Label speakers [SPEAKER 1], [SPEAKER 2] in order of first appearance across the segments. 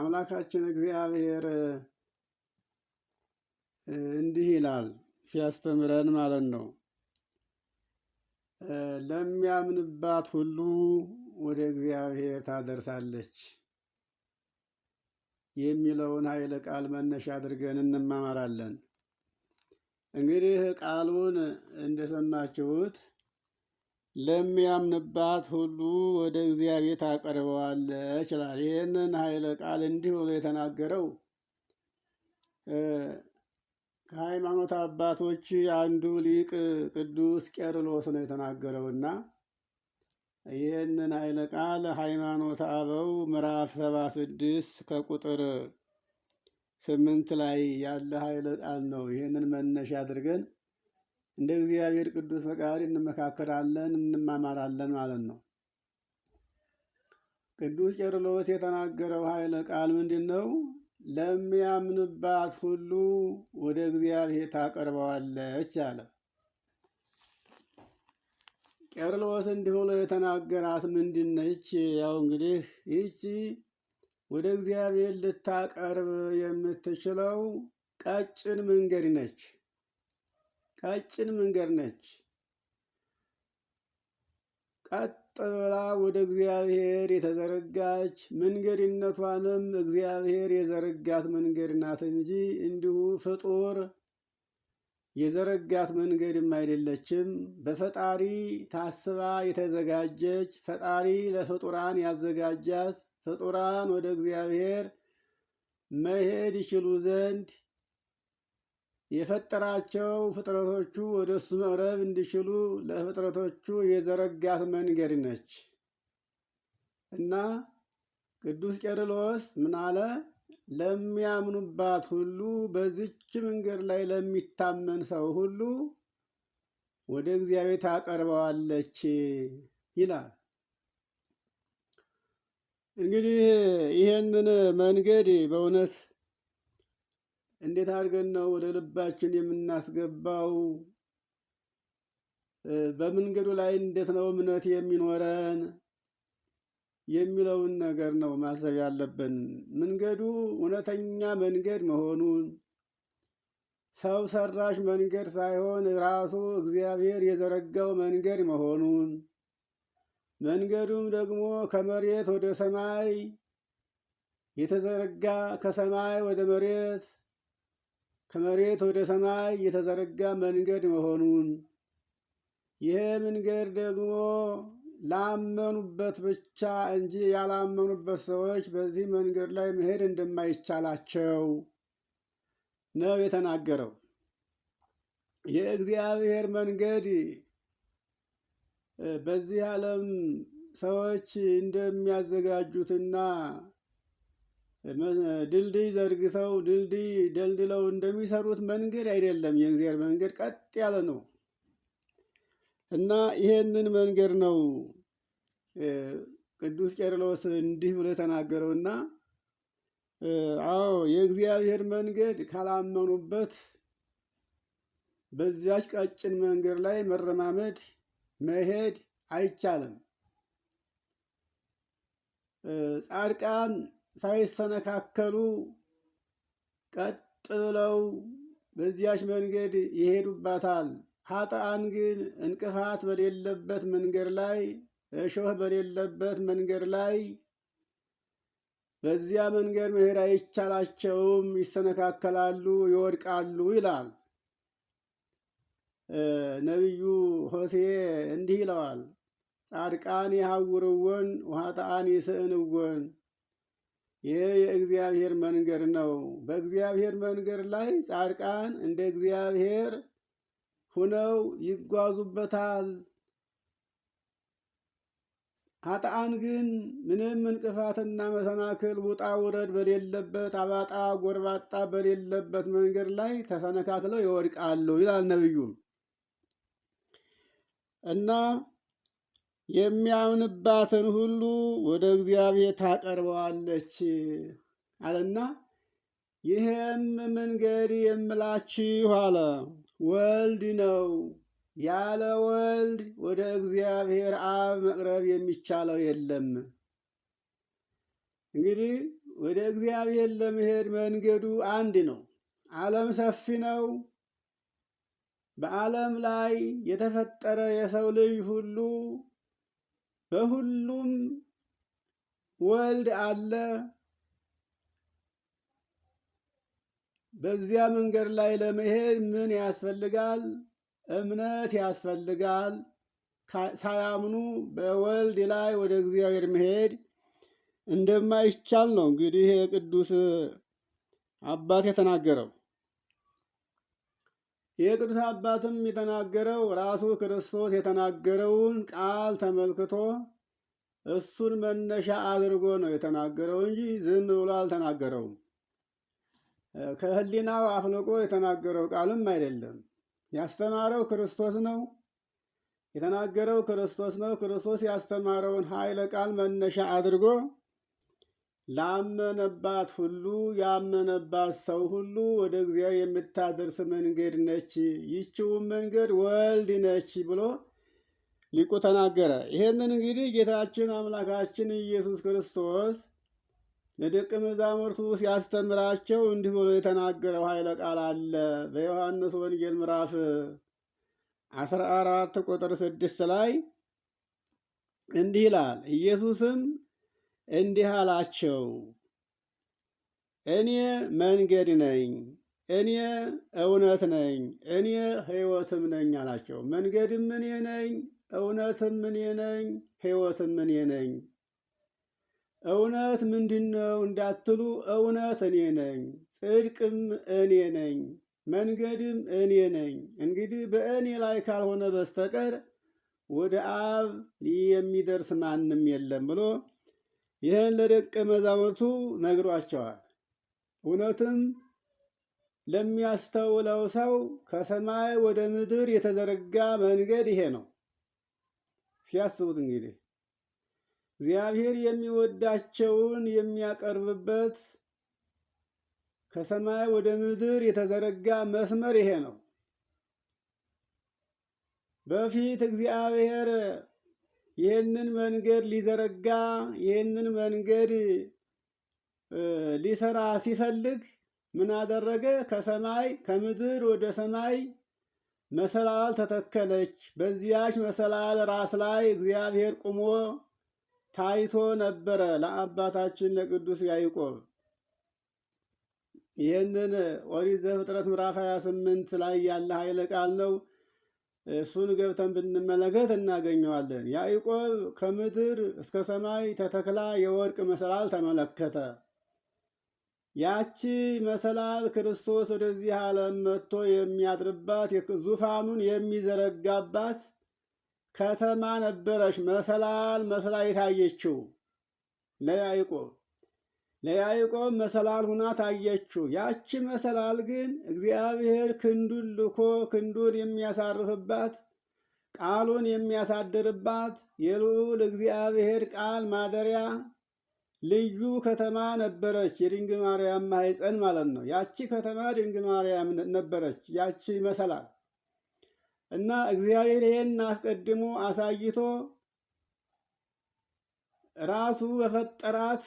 [SPEAKER 1] አምላካችን እግዚአብሔር እንዲህ ይላል ሲያስተምረን ማለት ነው። ለሚያምንባት ሁሉ ወደ እግዚአብሔር ታደርሳለች የሚለውን ኃይለ ቃል መነሻ አድርገን እንማማራለን። እንግዲህ ቃሉን እንደሰማችሁት ለሚያምንባት ሁሉ ወደ እግዚአብሔር ታቀርበዋለች ይላል። ይህንን ኃይለ ቃል እንዲህ ብሎ የተናገረው ከሃይማኖት አባቶች አንዱ ሊቅ ቅዱስ ቄርሎስ ነው የተናገረውና ይህንን ኃይለ ቃል ሃይማኖተ አበው ምዕራፍ 76 ከቁጥር 8 ላይ ያለ ኃይለ ቃል ነው። ይህንን መነሻ አድርገን እንደ እግዚአብሔር ቅዱስ ፈቃድ እንመካከራለን፣ እንማማራለን ማለት ነው። ቅዱስ ቄርሎስ የተናገረው ኃይለ ቃል ምንድን ነው? ለሚያምንባት ሁሉ ወደ እግዚአብሔር ታቀርበዋለች አለ። ቄርሎስ እንዲህ ብሎ የተናገራት ምንድን ነች? ያው እንግዲህ ይህቺ ወደ እግዚአብሔር ልታቀርብ የምትችለው ቀጭን መንገድ ነች። ቀጭን መንገድ ነች። ቀጥ ብላ ወደ እግዚአብሔር የተዘረጋች መንገድነቷንም እግዚአብሔር የዘረጋት መንገድ ናት እንጂ እንዲሁ ፍጡር የዘረጋት መንገድም አይደለችም። በፈጣሪ ታስባ የተዘጋጀች፣ ፈጣሪ ለፍጡራን ያዘጋጃት፣ ፍጡራን ወደ እግዚአብሔር መሄድ ይችሉ ዘንድ የፈጠራቸው ፍጥረቶቹ ወደ እሱ መቅረብ እንዲችሉ ለፍጥረቶቹ የዘረጋት መንገድ ነች እና ቅዱስ ቄርሎስ ምን አለ? ለሚያምኑባት ሁሉ በዚች መንገድ ላይ ለሚታመን ሰው ሁሉ ወደ እግዚአብሔር ታቀርበዋለች ይላል። እንግዲህ ይህንን መንገድ በእውነት እንዴት አድርገን ነው ወደ ልባችን የምናስገባው? በመንገዱ ላይ እንዴት ነው እምነት የሚኖረን የሚለውን ነገር ነው ማሰብ ያለብን። መንገዱ እውነተኛ መንገድ መሆኑን፣ ሰው ሰራሽ መንገድ ሳይሆን ራሱ እግዚአብሔር የዘረጋው መንገድ መሆኑን፣ መንገዱም ደግሞ ከመሬት ወደ ሰማይ የተዘረጋ ከሰማይ ወደ መሬት ከመሬት ወደ ሰማይ የተዘረጋ መንገድ መሆኑን፣ ይሄ መንገድ ደግሞ ላመኑበት ብቻ እንጂ ያላመኑበት ሰዎች በዚህ መንገድ ላይ መሄድ እንደማይቻላቸው ነው የተናገረው። የእግዚአብሔር መንገድ በዚህ ዓለም ሰዎች እንደሚያዘጋጁትና ድልድይ ዘርግተው ድልድይ ደልድለው እንደሚሰሩት መንገድ አይደለም። የእግዚአብሔር መንገድ ቀጥ ያለ ነው እና ይሄንን መንገድ ነው ቅዱስ ቄርሎስ እንዲህ ብሎ የተናገረውና አዎ የእግዚአብሔር መንገድ ካላመኑበት በዚያች ቀጭን መንገድ ላይ መረማመድ መሄድ አይቻልም። ጻድቃን ሳይሰነካከሉ ቀጥ ብለው በዚያች መንገድ ይሄዱባታል። ኃጥአን ግን እንቅፋት በሌለበት መንገድ ላይ፣ እሾህ በሌለበት መንገድ ላይ በዚያ መንገድ መሄድ አይቻላቸውም፣ ይሰነካከላሉ፣ ይወድቃሉ ይላል። ነቢዩ ሆሴዕ እንዲህ ይለዋል፣ ጻድቃን ይሐውርወን ወኃጥአን ይስእንወን። ይህ የእግዚአብሔር መንገድ ነው። በእግዚአብሔር መንገድ ላይ ጻድቃን እንደ እግዚአብሔር ሁነው ይጓዙበታል። ኃጥአን ግን ምንም እንቅፋትና መሰናክል ውጣ ውረድ በሌለበት አባጣ ጎርባጣ በሌለበት መንገድ ላይ ተሰነካክለው ይወድቃሉ ይላል ነቢዩ እና የሚያምንባትን ሁሉ ወደ እግዚአብሔር ታቀርበዋለች አለና ይህም መንገድ የምላችሁ አለ ወልድ ነው። ያለ ወልድ ወደ እግዚአብሔር አብ መቅረብ የሚቻለው የለም። እንግዲህ ወደ እግዚአብሔር ለመሄድ መንገዱ አንድ ነው። ዓለም ሰፊ ነው። በዓለም ላይ የተፈጠረ የሰው ልጅ ሁሉ በሁሉም ወልድ አለ። በዚያ መንገድ ላይ ለመሄድ ምን ያስፈልጋል? እምነት ያስፈልጋል። ሳያምኑ በወልድ ላይ ወደ እግዚአብሔር መሄድ እንደማይቻል ነው እንግዲህ የቅዱስ አባት የተናገረው። የቅዱስ አባትም የተናገረው ራሱ ክርስቶስ የተናገረውን ቃል ተመልክቶ እሱን መነሻ አድርጎ ነው የተናገረው እንጂ ዝም ብሎ አልተናገረውም። ከሕሊናው አፍልቆ የተናገረው ቃልም አይደለም። ያስተማረው ክርስቶስ ነው። የተናገረው ክርስቶስ ነው። ክርስቶስ ያስተማረውን ኃይለ ቃል መነሻ አድርጎ ላመነባት ሁሉ ያመነባት ሰው ሁሉ ወደ እግዚአብሔር የምታደርስ መንገድ ነች፣ ይህችውም መንገድ ወልድ ነች ብሎ ሊቁ ተናገረ። ይሄንን እንግዲህ ጌታችን አምላካችን ኢየሱስ ክርስቶስ ለደቀ መዛሙርቱ ሲያስተምራቸው እንዲህ ብሎ የተናገረው ኃይለ ቃል አለ። በዮሐንስ ወንጌል ምዕራፍ 14 ቁጥር 6 ላይ እንዲህ ይላል። ኢየሱስም እንዲህ አላቸው፣ እኔ መንገድ ነኝ፣ እኔ እውነት ነኝ፣ እኔ ሕይወትም ነኝ አላቸው። መንገድም እኔ ነኝ፣ እውነትም እኔ ነኝ፣ ሕይወትም እኔ ነኝ። እውነት ምንድን ነው እንዳትሉ፣ እውነት እኔ ነኝ፣ ጽድቅም እኔ ነኝ፣ መንገድም እኔ ነኝ። እንግዲህ በእኔ ላይ ካልሆነ በስተቀር ወደ አብ የሚደርስ ማንም የለም ብሎ ይህን ለደቀ መዛሙርቱ ነግሯቸዋል። እውነትም ለሚያስተውለው ሰው ከሰማይ ወደ ምድር የተዘረጋ መንገድ ይሄ ነው። ሲያስቡት እንግዲህ እግዚአብሔር የሚወዳቸውን የሚያቀርብበት ከሰማይ ወደ ምድር የተዘረጋ መስመር ይሄ ነው። በፊት እግዚአብሔር ይህንን መንገድ ሊዘረጋ ይህንን መንገድ ሊሰራ ሲፈልግ ምን አደረገ? ከሰማይ ከምድር ወደ ሰማይ መሰላል ተተከለች። በዚያች መሰላል ራስ ላይ እግዚአብሔር ቁሞ ታይቶ ነበረ ለአባታችን ለቅዱስ ያዕቆብ። ይህንን ኦሪት ዘፍጥረት ምዕራፍ 28 ላይ ያለ ኃይለ ቃል ነው። እሱን ገብተን ብንመለከት እናገኘዋለን። ያዕቆብ ከምድር እስከ ሰማይ ተተክላ የወርቅ መሰላል ተመለከተ። ያቺ መሰላል ክርስቶስ ወደዚህ ዓለም መጥቶ የሚያድርባት ዙፋኑን የሚዘረጋባት ከተማ ነበረች። መሰላል መስላ የታየችው ለያዕቆብ መሰላል ሁና ታየችው። ያቺ መሰላል ግን እግዚአብሔር ክንዱን ልኮ ክንዱን የሚያሳርፍባት ቃሉን የሚያሳድርባት የልዑል እግዚአብሔር ቃል ማደሪያ ልዩ ከተማ ነበረች። የድንግል ማርያም ማኅፀን ማለት ነው። ያቺ ከተማ ድንግል ማርያም ነበረች፣ ያቺ መሰላል እና እግዚአብሔር ይህን አስቀድሞ አሳይቶ ራሱ በፈጠራት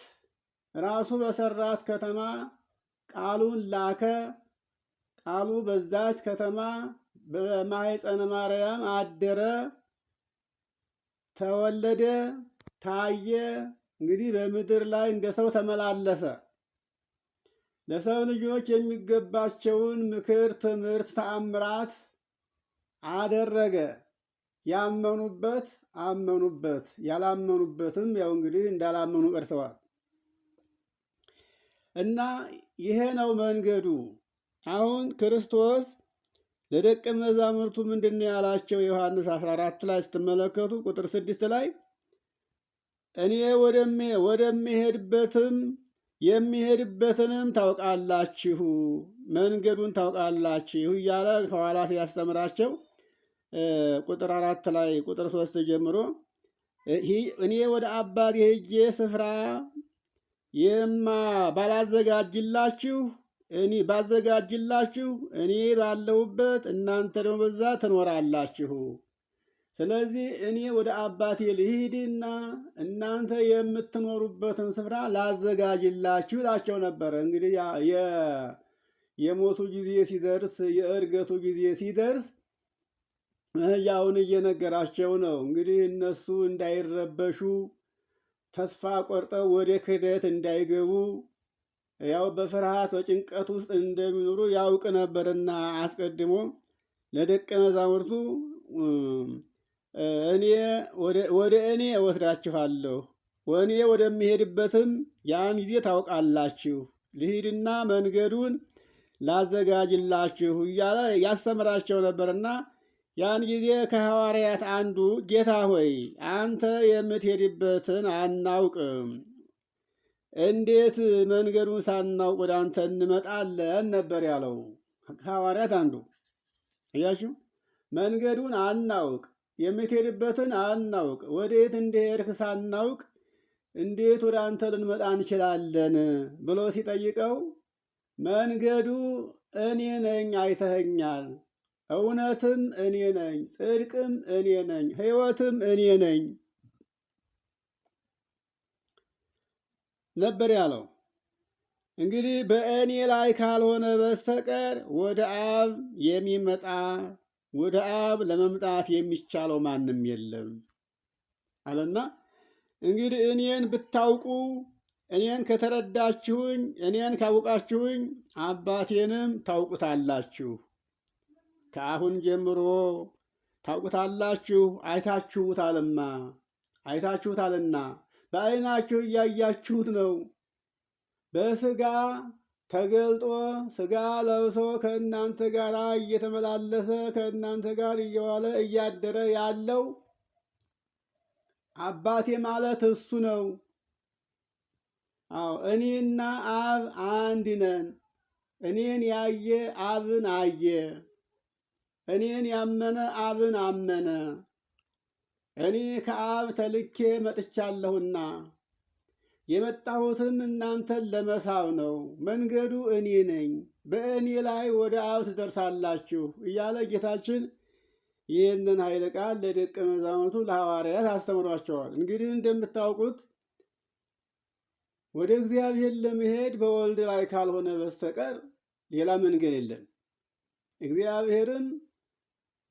[SPEAKER 1] ራሱ በሰራት ከተማ ቃሉን ላከ። ቃሉ በዛች ከተማ በማኅፀነ ማርያም አደረ፣ ተወለደ፣ ታየ። እንግዲህ በምድር ላይ እንደ ሰው ተመላለሰ። ለሰው ልጆች የሚገባቸውን ምክር፣ ትምህርት፣ ተአምራት አደረገ። ያመኑበት አመኑበት፣ ያላመኑበትም ያው እንግዲህ እንዳላመኑ ቀርተዋል። እና ይሄ ነው መንገዱ። አሁን ክርስቶስ ለደቀ መዛሙርቱ ምንድን ነው ያላቸው? ዮሐንስ 14 ላይ ስትመለከቱ ቁጥር 6 ላይ እኔ ወደሚሄድበትም የሚሄድበትንም ታውቃላችሁ፣ መንገዱን ታውቃላችሁ እያለ ከኋላ ሲያስተምራቸው ቁጥር 4 ላይ ቁጥር 3 ጀምሮ እኔ ወደ አባቴ ሄጄ ስፍራ ባላዘጋጅላችሁ እኔ ባለሁበት እናንተ ደግሞ በዛ ትኖራላችሁ። ስለዚህ እኔ ወደ አባቴ ልሂድና እናንተ የምትኖሩበትን ስፍራ ላዘጋጅላችሁ ይላቸው ነበረ። እንግዲህ የሞቱ ጊዜ ሲደርስ፣ የእርገቱ ጊዜ ሲደርስ ያውን እየነገራቸው ነው። እንግዲህ እነሱ እንዳይረበሹ ተስፋ ቆርጠው ወደ ክህደት እንዳይገቡ ያው በፍርሃት በጭንቀት ውስጥ እንደሚኖሩ ያውቅ ነበርና አስቀድሞ ለደቀ መዛሙርቱ ወደ እኔ እወስዳችኋለሁ፣ እኔ ወደሚሄድበትም ያን ጊዜ ታውቃላችሁ፣ ልሂድና መንገዱን ላዘጋጅላችሁ እያለ ያስተምራቸው ነበርና ያን ጊዜ ከሐዋርያት አንዱ ጌታ ሆይ አንተ የምትሄድበትን አናውቅም፣ እንዴት መንገዱን ሳናውቅ ወደ አንተ እንመጣለን ነበር ያለው። ከሐዋርያት አንዱ እያችሁ መንገዱን አናውቅ፣ የምትሄድበትን አናውቅ፣ ወዴት እንደሄድክ ሳናውቅ እንዴት ወደ አንተ ልንመጣ እንችላለን ብሎ ሲጠይቀው መንገዱ እኔ ነኝ፣ አይተኸኛል፣ እውነትም እኔ ነኝ፣ ጽድቅም እኔ ነኝ፣ ሕይወትም እኔ ነኝ ነበር ያለው። እንግዲህ በእኔ ላይ ካልሆነ በስተቀር ወደ አብ የሚመጣ ወደ አብ ለመምጣት የሚቻለው ማንም የለም አለና እንግዲህ እኔን ብታውቁ፣ እኔን ከተረዳችሁኝ፣ እኔን ካወቃችሁኝ አባቴንም ታውቁታላችሁ። ከአሁን ጀምሮ ታውቁታላችሁ፣ አይታችሁታልና በዓይናችሁ እያያችሁት ነው። በሥጋ ተገልጦ ሥጋ ለብሶ ከእናንተ ጋር እየተመላለሰ ከእናንተ ጋር እየዋለ እያደረ ያለው አባቴ ማለት እሱ ነው። አዎ እኔና አብ አንድ ነን። እኔን ያየ አብን አየ፣ እኔን ያመነ አብን አመነ። እኔ ከአብ ተልኬ መጥቻለሁና የመጣሁትም እናንተን ለመሳብ ነው። መንገዱ እኔ ነኝ፣ በእኔ ላይ ወደ አብ ትደርሳላችሁ እያለ ጌታችን ይህንን ኃይለ ቃል ለደቀ መዛሙርቱ ለሐዋርያት አስተምሯቸዋል። እንግዲህ እንደምታውቁት ወደ እግዚአብሔር ለመሄድ በወልድ ላይ ካልሆነ በስተቀር ሌላ መንገድ የለም። እግዚአብሔርም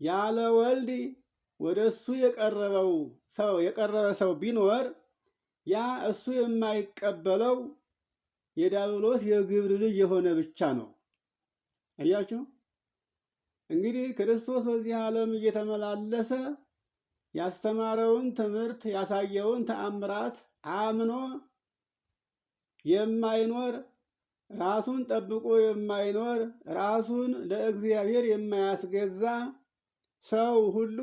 [SPEAKER 1] ያለ ወልድ ወደ እሱ የቀረበ ሰው ቢኖር ያ እሱ የማይቀበለው የዲያብሎስ የግብር ልጅ የሆነ ብቻ ነው። አያችሁ እንግዲህ ክርስቶስ በዚህ ዓለም እየተመላለሰ ያስተማረውን ትምህርት ያሳየውን ተአምራት አምኖ የማይኖር ራሱን ጠብቆ የማይኖር ራሱን ለእግዚአብሔር የማያስገዛ ሰው ሁሉ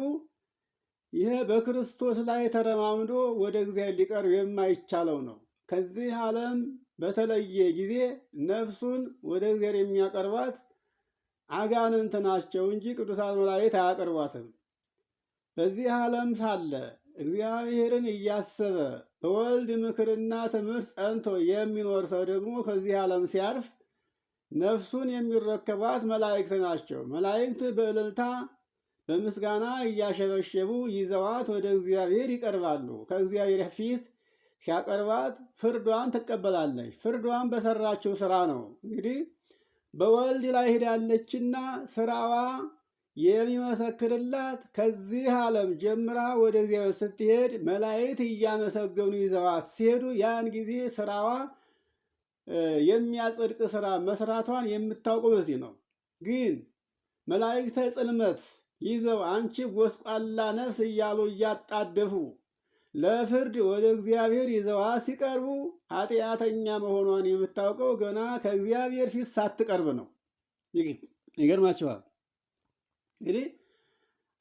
[SPEAKER 1] ይሄ በክርስቶስ ላይ ተረማምዶ ወደ እግዚአብሔር ሊቀርብ የማይቻለው ነው። ከዚህ ዓለም በተለየ ጊዜ ነፍሱን ወደ እግዚአብሔር የሚያቀርባት አጋንንት ናቸው እንጂ ቅዱሳን መላእክት አያቀርቧትም። በዚህ ዓለም ሳለ እግዚአብሔርን እያሰበ በወልድ ምክርና ትምህርት ጸንቶ የሚኖር ሰው ደግሞ ከዚህ ዓለም ሲያርፍ ነፍሱን የሚረከቧት መላእክት ናቸው። መላእክት በእልልታ በምስጋና እያሸበሸቡ ይዘዋት ወደ እግዚአብሔር ይቀርባሉ። ከእግዚአብሔር ፊት ሲያቀርባት ፍርዷን ትቀበላለች። ፍርዷን በሰራችው ስራ ነው። እንግዲህ በወልድ ላይ ሄዳለችና ስራዋ የሚመሰክርላት ከዚህ ዓለም ጀምራ ወደ እግዚአብሔር ስትሄድ መላእክት እያመሰገኑ ይዘዋት ሲሄዱ ያን ጊዜ ስራዋ የሚያጸድቅ ስራ መስራቷን የምታውቁ በዚህ ነው። ግን መላእክተ ጽልመት ይዘው አንቺ ጎስቋላ ነፍስ እያሉ እያጣደፉ ለፍርድ ወደ እግዚአብሔር ይዘዋት ሲቀርቡ ኃጢአተኛ መሆኗን የምታውቀው ገና ከእግዚአብሔር ፊት ሳትቀርብ ነው። ይገርማችኋል። እንግዲህ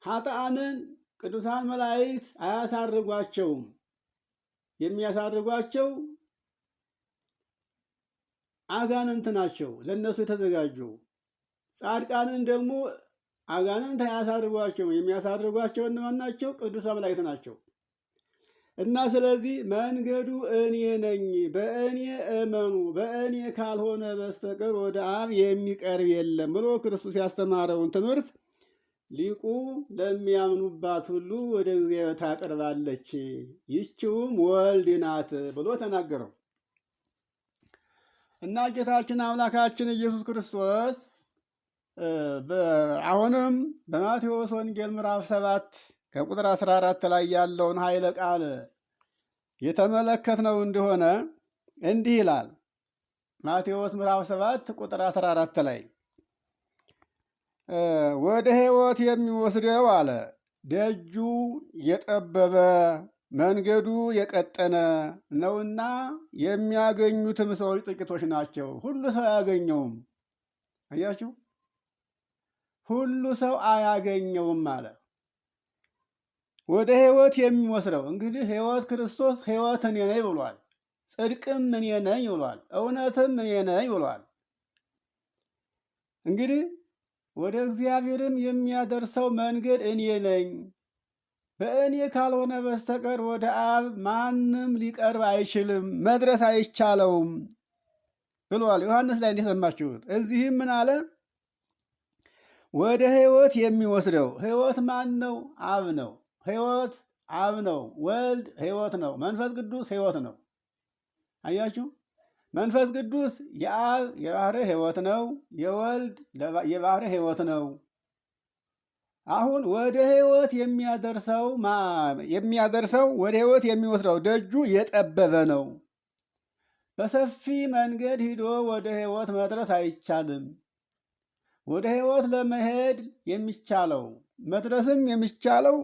[SPEAKER 1] ኃጥአንን ቅዱሳን መላእክት አያሳርጓቸውም። የሚያሳርጓቸው አጋንንት ናቸው፣ ለእነሱ የተዘጋጁ። ጻድቃንን ደግሞ አጋንንት አያሳርጓቸውም። የሚያሳርጓቸው እነማን ናቸው? ቅዱሳን መላእክት ናቸው። እና ስለዚህ መንገዱ እኔ ነኝ፣ በእኔ እመኑ፣ በእኔ ካልሆነ በስተቀር ወደ አብ የሚቀርብ የለም ብሎ ክርስቶስ ያስተማረውን ትምህርት ሊቁ ለሚያምኑባት ሁሉ ወደ እግዚአብሔር ታቀርባለች፣ ይህችውም ወልድ ናት ብሎ ተናገረው እና ጌታችን አምላካችን ኢየሱስ ክርስቶስ አሁንም በማቴዎስ ወንጌል ምዕራፍ 7 ከቁጥር 14 ላይ ያለውን ኃይለ ቃል የተመለከትነው እንደሆነ እንዲህ ይላል። ማቴዎስ ምዕራፍ 7 ቁጥር 14 ላይ ወደ ሕይወት የሚወስደው አለ ደጁ የጠበበ መንገዱ የቀጠነ ነውና የሚያገኙትም ሰዎች ጥቂቶች ናቸው። ሁሉ ሰው አያገኘውም። አያችሁ፣ ሁሉ ሰው አያገኘውም አለ። ወደ ሕይወት የሚወስደው እንግዲህ ሕይወት ክርስቶስ ሕይወት እኔ ነኝ ብሏል። ጽድቅም እኔ ነኝ ብሏል። እውነትም እኔ ነኝ ብሏል። እንግዲህ ወደ እግዚአብሔርም የሚያደርሰው መንገድ እኔ ነኝ፣ በእኔ ካልሆነ በስተቀር ወደ አብ ማንም ሊቀርብ አይችልም፣ መድረስ አይቻለውም ብሏል። ዮሐንስ ላይ እንደሰማችሁት። እዚህም ምን አለ? ወደ ሕይወት የሚወስደው። ሕይወት ማን ነው? አብ ነው። ሕይወት አብ ነው። ወልድ ሕይወት ነው። መንፈስ ቅዱስ ሕይወት ነው። አያችሁ፣ መንፈስ ቅዱስ የአብ የባህሪ ሕይወት ነው። የወልድ የባህሪ ሕይወት ነው። አሁን ወደ ሕይወት የሚያደርሰው ወደ ሕይወት የሚወስደው ደጁ የጠበበ ነው። በሰፊ መንገድ ሂዶ ወደ ሕይወት መድረስ አይቻልም። ወደ ሕይወት ለመሄድ የሚቻለው መድረስም የሚቻለው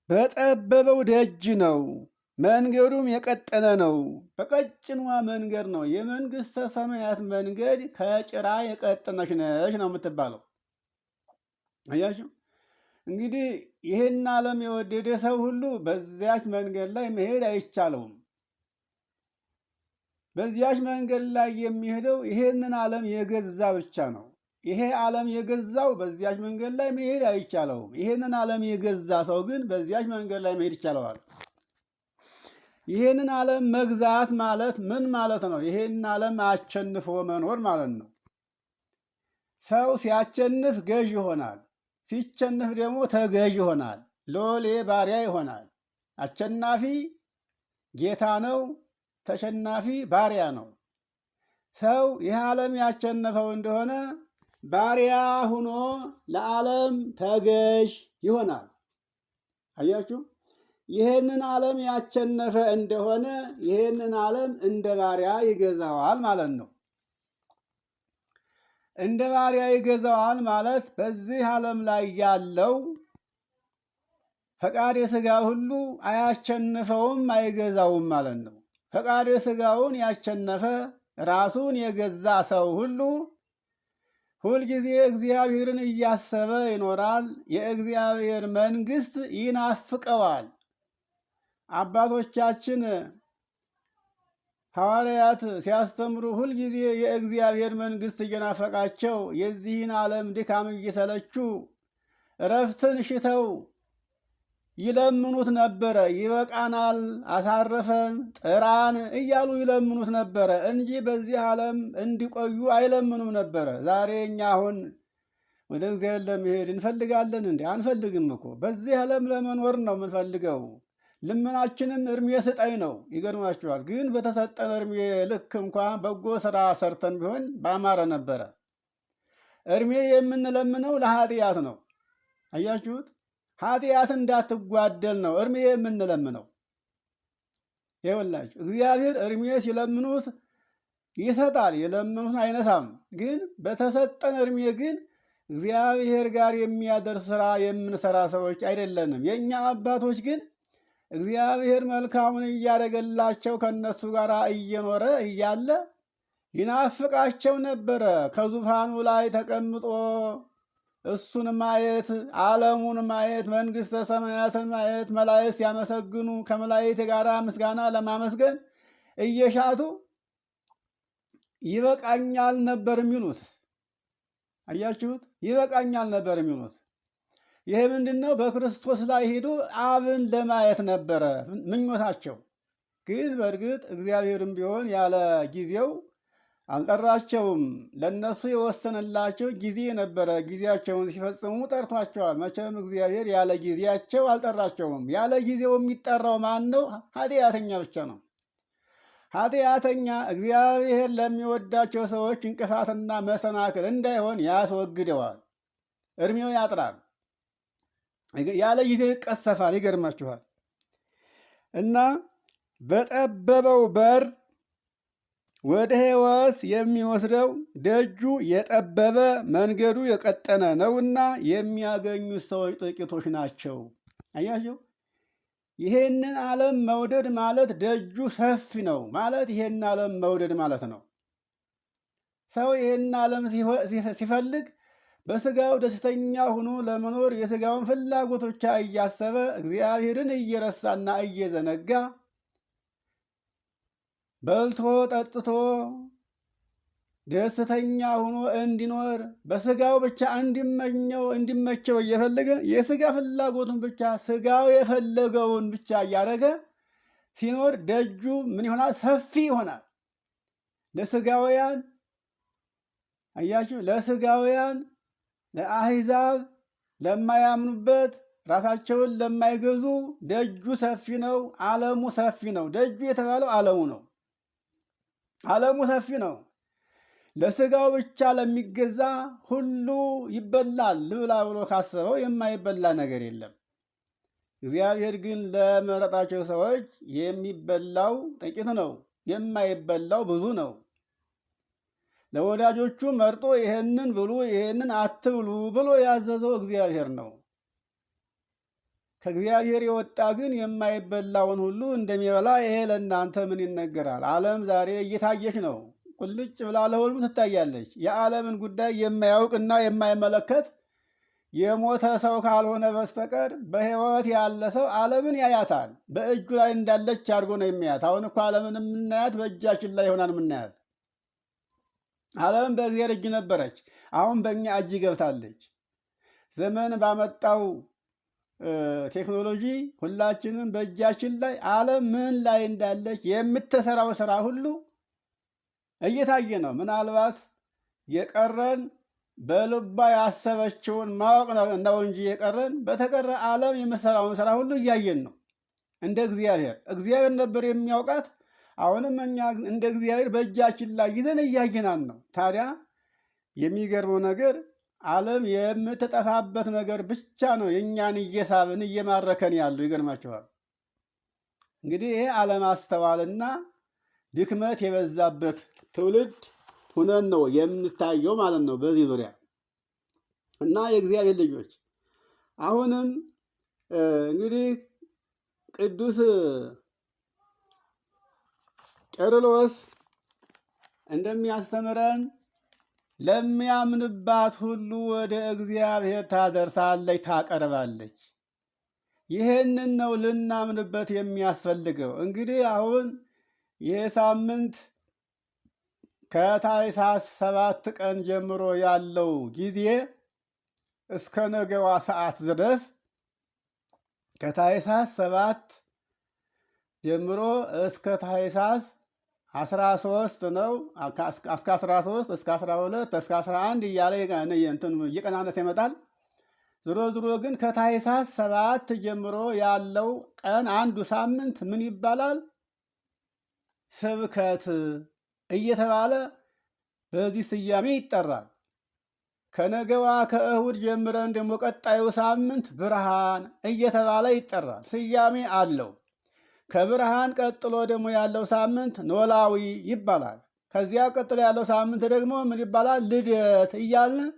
[SPEAKER 1] በጠበበው ደጅ ነው። መንገዱም የቀጠነ ነው። በቀጭኗ መንገድ ነው። የመንግሥተ ሰማያት መንገድ ከጭራ የቀጠነች ነች ነው የምትባለው። አያችሁ፣ እንግዲህ ይህን ዓለም የወደደ ሰው ሁሉ በዚያች መንገድ ላይ መሄድ አይቻለውም። በዚያች መንገድ ላይ የሚሄደው ይሄንን ዓለም የገዛ ብቻ ነው። ይሄ ዓለም የገዛው በዚያች መንገድ ላይ መሄድ አይቻለውም። ይሄንን ዓለም የገዛ ሰው ግን በዚያች መንገድ ላይ መሄድ ይቻለዋል። ይሄንን ዓለም መግዛት ማለት ምን ማለት ነው? ይሄንን ዓለም አሸንፎ መኖር ማለት ነው። ሰው ሲያሸንፍ ገዥ ይሆናል፣ ሲሸንፍ ደግሞ ተገዥ ይሆናል። ሎሌ ባሪያ ይሆናል። አሸናፊ ጌታ ነው፣ ተሸናፊ ባሪያ ነው። ሰው ይህ ዓለም ያሸነፈው እንደሆነ ባሪያ ሆኖ ለዓለም ተገዥ ይሆናል። አያችሁ፣ ይህንን ዓለም ያሸነፈ እንደሆነ ይህንን ዓለም እንደ ባሪያ ይገዛዋል ማለት ነው። እንደ ባሪያ ይገዛዋል ማለት በዚህ ዓለም ላይ ያለው ፈቃደ ሥጋ ሁሉ አያሸንፈውም፣ አይገዛውም ማለት ነው። ፈቃደ ሥጋውን ያሸነፈ ራሱን የገዛ ሰው ሁሉ ሁልጊዜ እግዚአብሔርን እያሰበ ይኖራል። የእግዚአብሔር መንግሥት ይናፍቀዋል። አባቶቻችን ሐዋርያት ሲያስተምሩ ሁልጊዜ የእግዚአብሔር መንግሥት እየናፈቃቸው የዚህን ዓለም ድካም እየሰለቹ እረፍትን ሽተው ይለምኑት ነበረ። ይበቃናል፣ አሳረፈን፣ ጥራን እያሉ ይለምኑት ነበረ እንጂ በዚህ ዓለም እንዲቆዩ አይለምኑም ነበረ። ዛሬ እኛ አሁን ወደ እግዚአብሔር ለመሄድ እንፈልጋለን እንዴ? አንፈልግም እኮ። በዚህ ዓለም ለመኖር ነው የምንፈልገው። ልመናችንም እርሜ ስጠኝ ነው። ይገርማችኋል። ግን በተሰጠን እርሜ ልክ እንኳ በጎ ስራ ሰርተን ቢሆን ባማረ ነበረ። እርሜ የምንለምነው ለኃጢአት ነው። አያችሁት? ኃጢአት እንዳትጓደል ነው እርሜ የምንለምነው። ይኸውላችሁ እግዚአብሔር እርሜ ሲለምኑት ይሰጣል፣ የለምኑትን አይነሳም። ግን በተሰጠን እርሜ ግን እግዚአብሔር ጋር የሚያደርስ ስራ የምንሰራ ሰዎች አይደለንም። የእኛ አባቶች ግን እግዚአብሔር መልካሙን እያደረገላቸው ከነሱ ጋር እየኖረ እያለ ይናፍቃቸው ነበረ። ከዙፋኑ ላይ ተቀምጦ እሱን ማየት፣ ዓለሙን ማየት፣ መንግሥተ ሰማያትን ማየት፣ መላእክት ያመሰግኑ ከመላእክት ጋር ምስጋና ለማመስገን እየሻቱ ይበቃኛል ነበር የሚሉት። አያችሁት? ይበቃኛል ነበር የሚሉት። ይሄ ምንድን ነው? በክርስቶስ ላይ ሄዶ አብን ለማየት ነበረ ምኞታቸው። ግን በእርግጥ እግዚአብሔርም ቢሆን ያለ ጊዜው አልጠራቸውም። ለነሱ የወሰነላቸው ጊዜ ነበረ። ጊዜያቸውን ሲፈጽሙ ጠርቷቸዋል። መቼም እግዚአብሔር ያለ ጊዜያቸው አልጠራቸውም። ያለ ጊዜው የሚጠራው ማን ነው? ኃጢአተኛ ብቻ ነው። ኃጢአተኛ እግዚአብሔር ለሚወዳቸው ሰዎች እንቅፋትና መሰናክል እንዳይሆን ያስወግደዋል። እድሜው ያጥራል። ያለ ጊዜው ይቀሰፋል። ይገርማችኋል። እና በጠበበው በር ወደ ሕይወት የሚወስደው ደጁ የጠበበ መንገዱ የቀጠነ ነውና የሚያገኙት ሰዎች ጥቂቶች ናቸው። አያቸው። ይሄንን ዓለም መውደድ ማለት ደጁ ሰፊ ነው ማለት ይሄን ዓለም መውደድ ማለት ነው። ሰው ይሄን ዓለም ሲፈልግ በስጋው ደስተኛ ሆኖ ለመኖር የስጋውን ፍላጎቶች እያሰበ እግዚአብሔርን እየረሳና እየዘነጋ በልቶ ጠጥቶ ደስተኛ ሆኖ እንዲኖር በስጋው ብቻ እንዲመቸው እየፈለገ የስጋ ፍላጎቱን ብቻ ስጋው የፈለገውን ብቻ እያደረገ ሲኖር ደጁ ምን ይሆናል? ሰፊ ይሆናል። ለስጋውያን አያችሁ፣ ለስጋውያን ለአሕዛብ ለማያምኑበት ራሳቸውን ለማይገዙ ደጁ ሰፊ ነው። ዓለሙ ሰፊ ነው። ደጁ የተባለው ዓለሙ ነው። ዓለሙ ሰፊ ነው። ለስጋው ብቻ ለሚገዛ ሁሉ ይበላል ልብላ ብሎ ካሰበው የማይበላ ነገር የለም። እግዚአብሔር ግን ለመረጣቸው ሰዎች የሚበላው ጥቂት ነው፣ የማይበላው ብዙ ነው። ለወዳጆቹ መርጦ ይሄንን ብሉ ይሄንን አትብሉ ብሎ ያዘዘው እግዚአብሔር ነው። ከእግዚአብሔር የወጣ ግን የማይበላውን ሁሉ እንደሚበላ ይሄ ለእናንተ ምን ይነገራል? ዓለም ዛሬ እየታየች ነው። ቁልጭ ብላ ለሁሉም ትታያለች። የዓለምን ጉዳይ የማያውቅና የማይመለከት የሞተ ሰው ካልሆነ በስተቀር በሕይወት ያለ ሰው ዓለምን ያያታል። በእጁ ላይ እንዳለች አድርጎ ነው የሚያት። አሁን እኮ ዓለምን የምናያት በእጃችን ላይ ሆናን የምናያት። ዓለም በእግዚአብሔር እጅ ነበረች፣ አሁን በእኛ እጅ ገብታለች። ዘመን ባመጣው ቴክኖሎጂ ሁላችንም በእጃችን ላይ ዓለም ምን ላይ እንዳለች የምትሰራው ስራ ሁሉ እየታየ ነው። ምናልባት የቀረን በልባ ያሰበችውን ማወቅ ነው እንጂ የቀረን በተቀረ ዓለም የምትሰራውን ስራ ሁሉ እያየን ነው። እንደ እግዚአብሔር ነበር የሚያውቃት። አሁንም እኛ እንደ እግዚአብሔር በእጃችን ላይ ይዘን እያየናን ነው። ታዲያ የሚገርመው ነገር ዓለም የምትጠፋበት ነገር ብቻ ነው የእኛን እየሳብን እየማረከን ያሉ። ይገርማችኋል። እንግዲህ ይሄ አለማስተዋልና ድክመት የበዛበት ትውልድ ሁነን ነው የምንታየው ማለት ነው በዚህ ዙሪያ እና የእግዚአብሔር ልጆች አሁንም እንግዲህ ቅዱስ ቄርሎስ እንደሚያስተምረን ለሚያምንባት ሁሉ ወደ እግዚአብሔር ታደርሳለች፣ ታቀርባለች። ይሄንን ነው ልናምንበት የሚያስፈልገው። እንግዲህ አሁን ይሄ ሳምንት ከታኅሳስ 7 ቀን ጀምሮ ያለው ጊዜ እስከ ነገዋ ሰዓት ድረስ ከታኅሳስ 7 ጀምሮ እስከ ታኅሳስ 13 ነው። እስከ 13 እስከ 12 እስከ 11 እያለ እየቀናነት ይመጣል። ዞሮ ግን ከታኅሳስ 7 ጀምሮ ያለው ቀን አንዱ ሳምንት ምን ይባላል? ስብከት እየተባለ በዚህ ስያሜ ይጠራል። ከነገዋ ከእሁድ ጀምረን ደግሞ ቀጣዩ ሳምንት ብርሃን እየተባለ ይጠራል። ስያሜ አለው። ከብርሃን ቀጥሎ ደግሞ ያለው ሳምንት ኖላዊ ይባላል። ከዚያ ቀጥሎ ያለው ሳምንት ደግሞ ምን ይባላል? ልደት እያልን